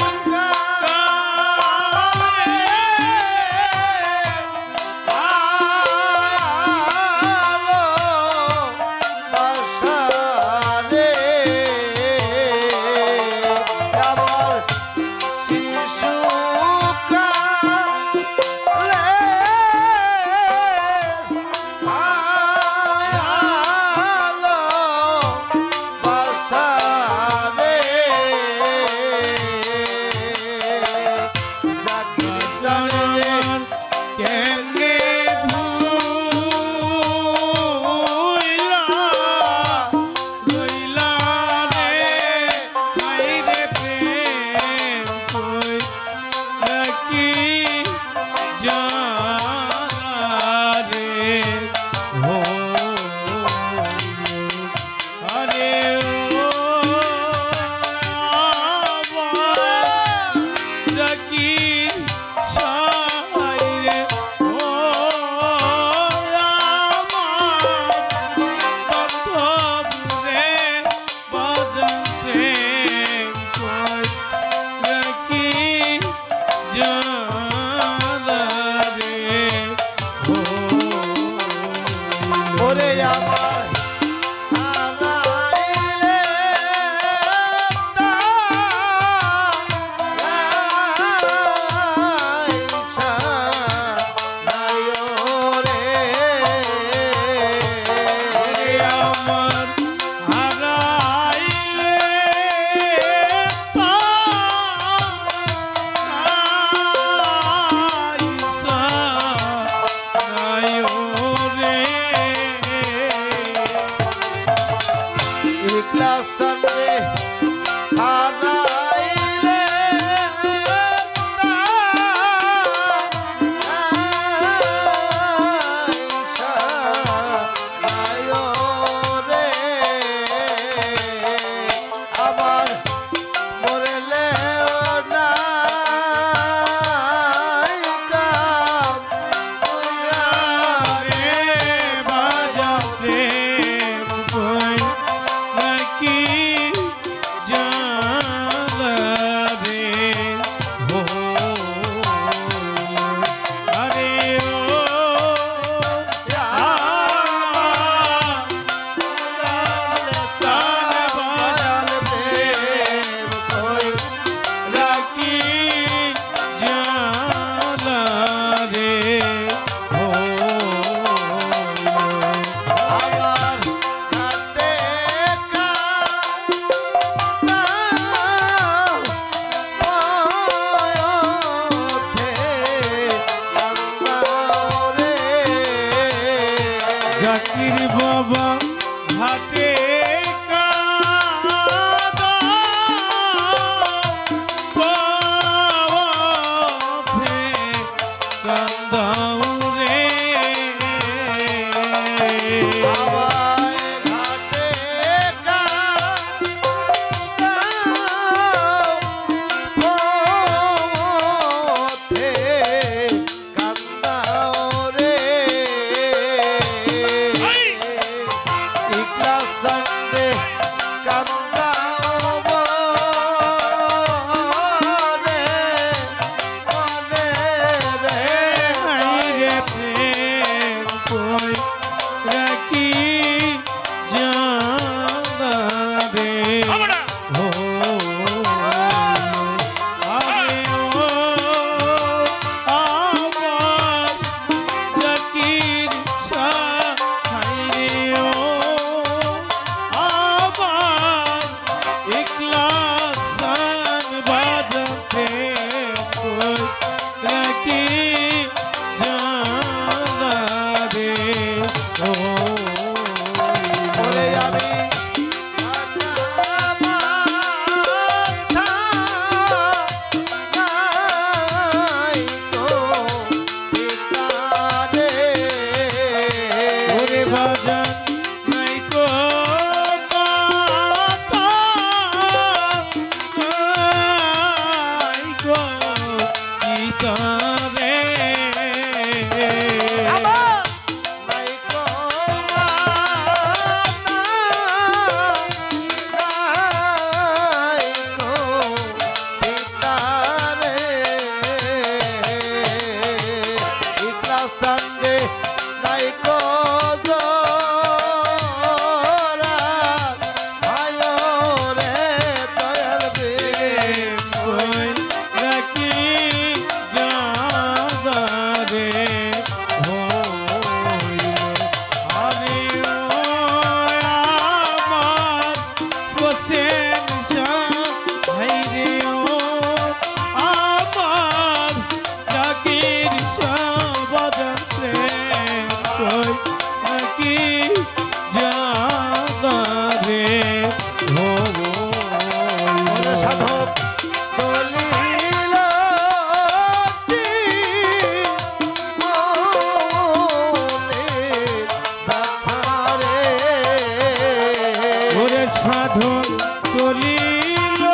ভিতরে সাধন করিল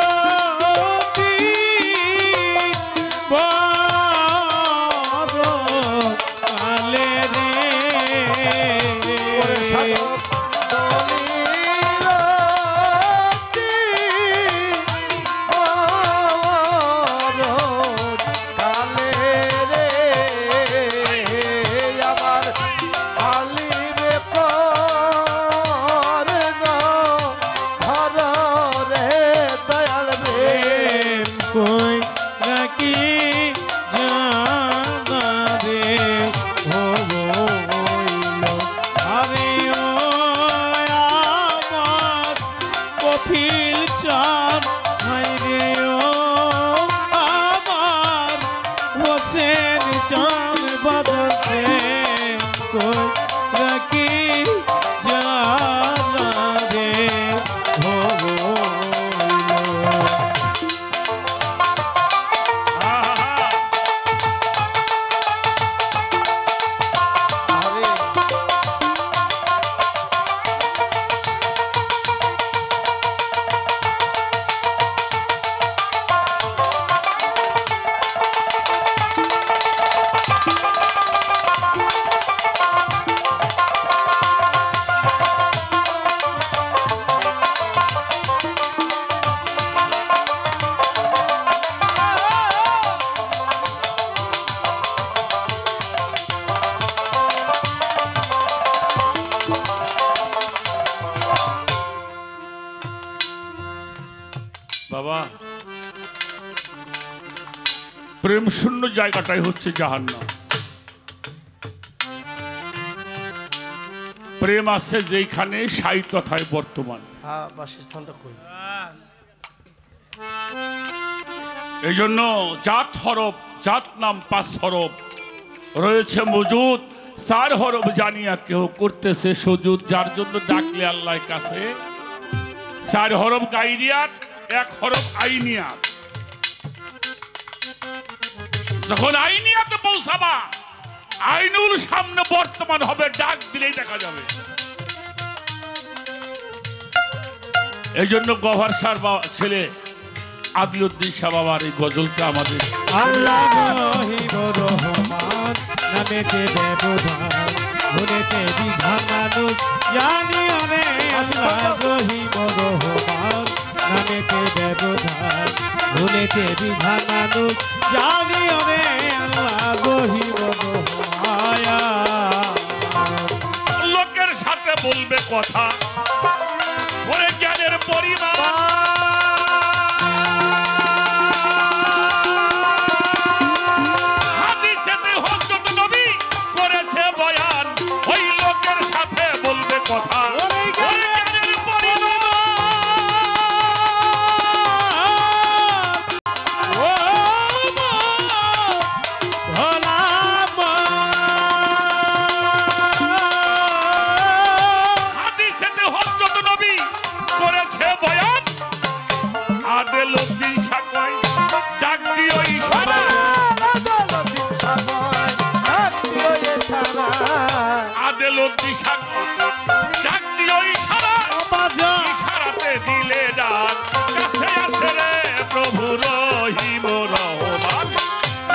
কালে রে বাবা, প্রেম শূন্য জায়গাটাই হচ্ছে জাহান্নাম। প্রেম আছে যেখানে সাই তথায় বর্তমান। এই জন্য জাত হরফ, জাত নাম 5 হরফ রয়েছে মজুদ, 4 হরফ জানিয়া কেউ করতেছে সুজুদ। যার জন্য ডাকলে আল্লাহর কাছে 4 হরফ গাইরিয়াত, 1 হরফ আইনিয়াত। যখন আইনিয়াতে পৌঁছাবা, আইনুল সামনে বর্তমান হবে, ডাক দিলেই দেখা যাবে। এই জন্য গভার সার ছেলে আদিলউদ্দিন শাহ বাবার এই গজলটা আমাদের আল্লাহ রহিম রহমান নামেতে ব্যবধান গুণেতে বিধান মানুষ জানিও রে। আল্লাহ রহিম রহমান নামেতে ব্যবধান গুণেতে বিধান মানুষ জানিও রে। আল্লাহ রহিম রহমান লোকের সাথে বলবে কথা, ওরে জ্ঞানের পরিমাণ কথা। ইশারাতে দিলে ডাক কাছে আসে রে প্রভু রহিম রহমান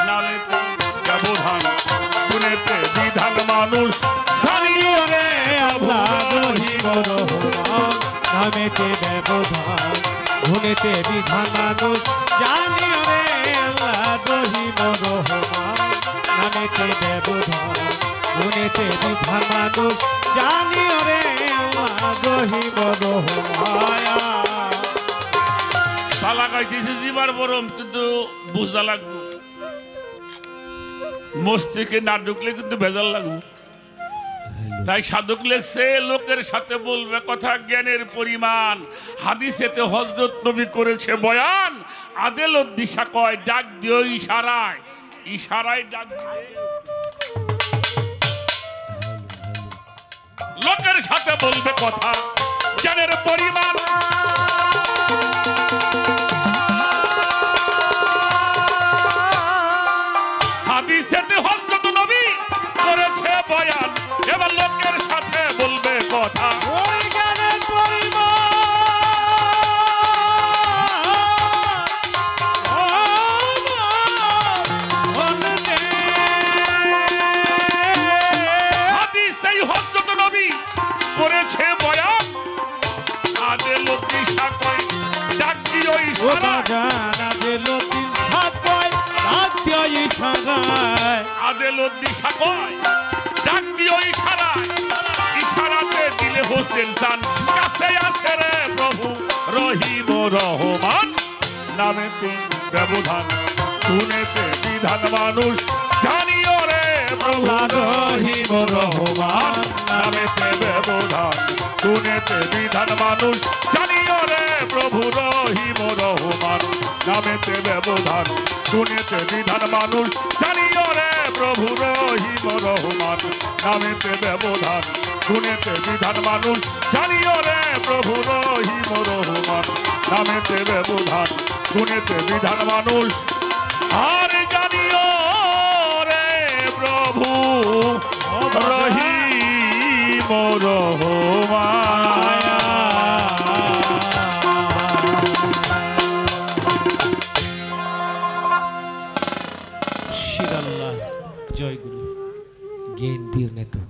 নামে ব্যবধান গুণেতে বিধান মানুষ জানিও রে আল্লাহ রহিম রহমান নামেতে ব্যবধান গুণেতে বিধান মানুষ জানিও রে আল্লাহ রহিম রহমান নামেতে ব্যবধান গুণেতে বিধান মানুষ জানিও রে আল্লাহ রহিম রহমান তালা গাইতেছে জীবার বরম কিন্তু বুঝা লাগবে মস্তিষ্কে না ঢুকলে কিন্তু ভেজাল লাগবে তাই সাধক লেখছে লোকের সাথে বলবে কথা জ্ঞানের পরিমাণ হাদিসেতে হযরত নবী করেছে বয়ান আদেল দিশা কয় ডাক দিও ইশারায় ইশারায় ডাক দিয়ে লোকের সাথে বলবে কথা জ্ঞানের পরিমাণ হাদিসেতে হযরত নবী করেছে বয়ান এবার লোকের সাথে বলবে কথা ওই জ্ঞানের পরিমাণ হাদিসেই হযরত নবী করেছে বয়ান আদেল দিশা কয় ডাক দিও ইশারায় আদেল দিশা কয় ডাক দিও ইশারায় ইশারাতে দিলে হোসেন জান কাছে আসে রে প্রভু রহিম রহমান নামেতে ব্যবধান গুণেতে বিধান মানুষ জানিও রে প্রভু রহিম রহমান নামেতে ব্যবধান গুণেতে বিধান মানুষ জানিও রে প্রভু রহিম রহমান নামেতে ব্যবধান গুণেতে বিধান মানুষ জানিও রে প্রভু রহিম রহমান নামেতে ব্যবধান গুণেতে বিধান মানুষ জানিও রে প্রভু রহিম রহমান নামেতে ব্যবধান গুণেতে বিধান মানুষ আর জানিও রে প্রভু রহিম রহমান শিরাল্লাহ জয় গুরু জ্ঞান দিও নেতো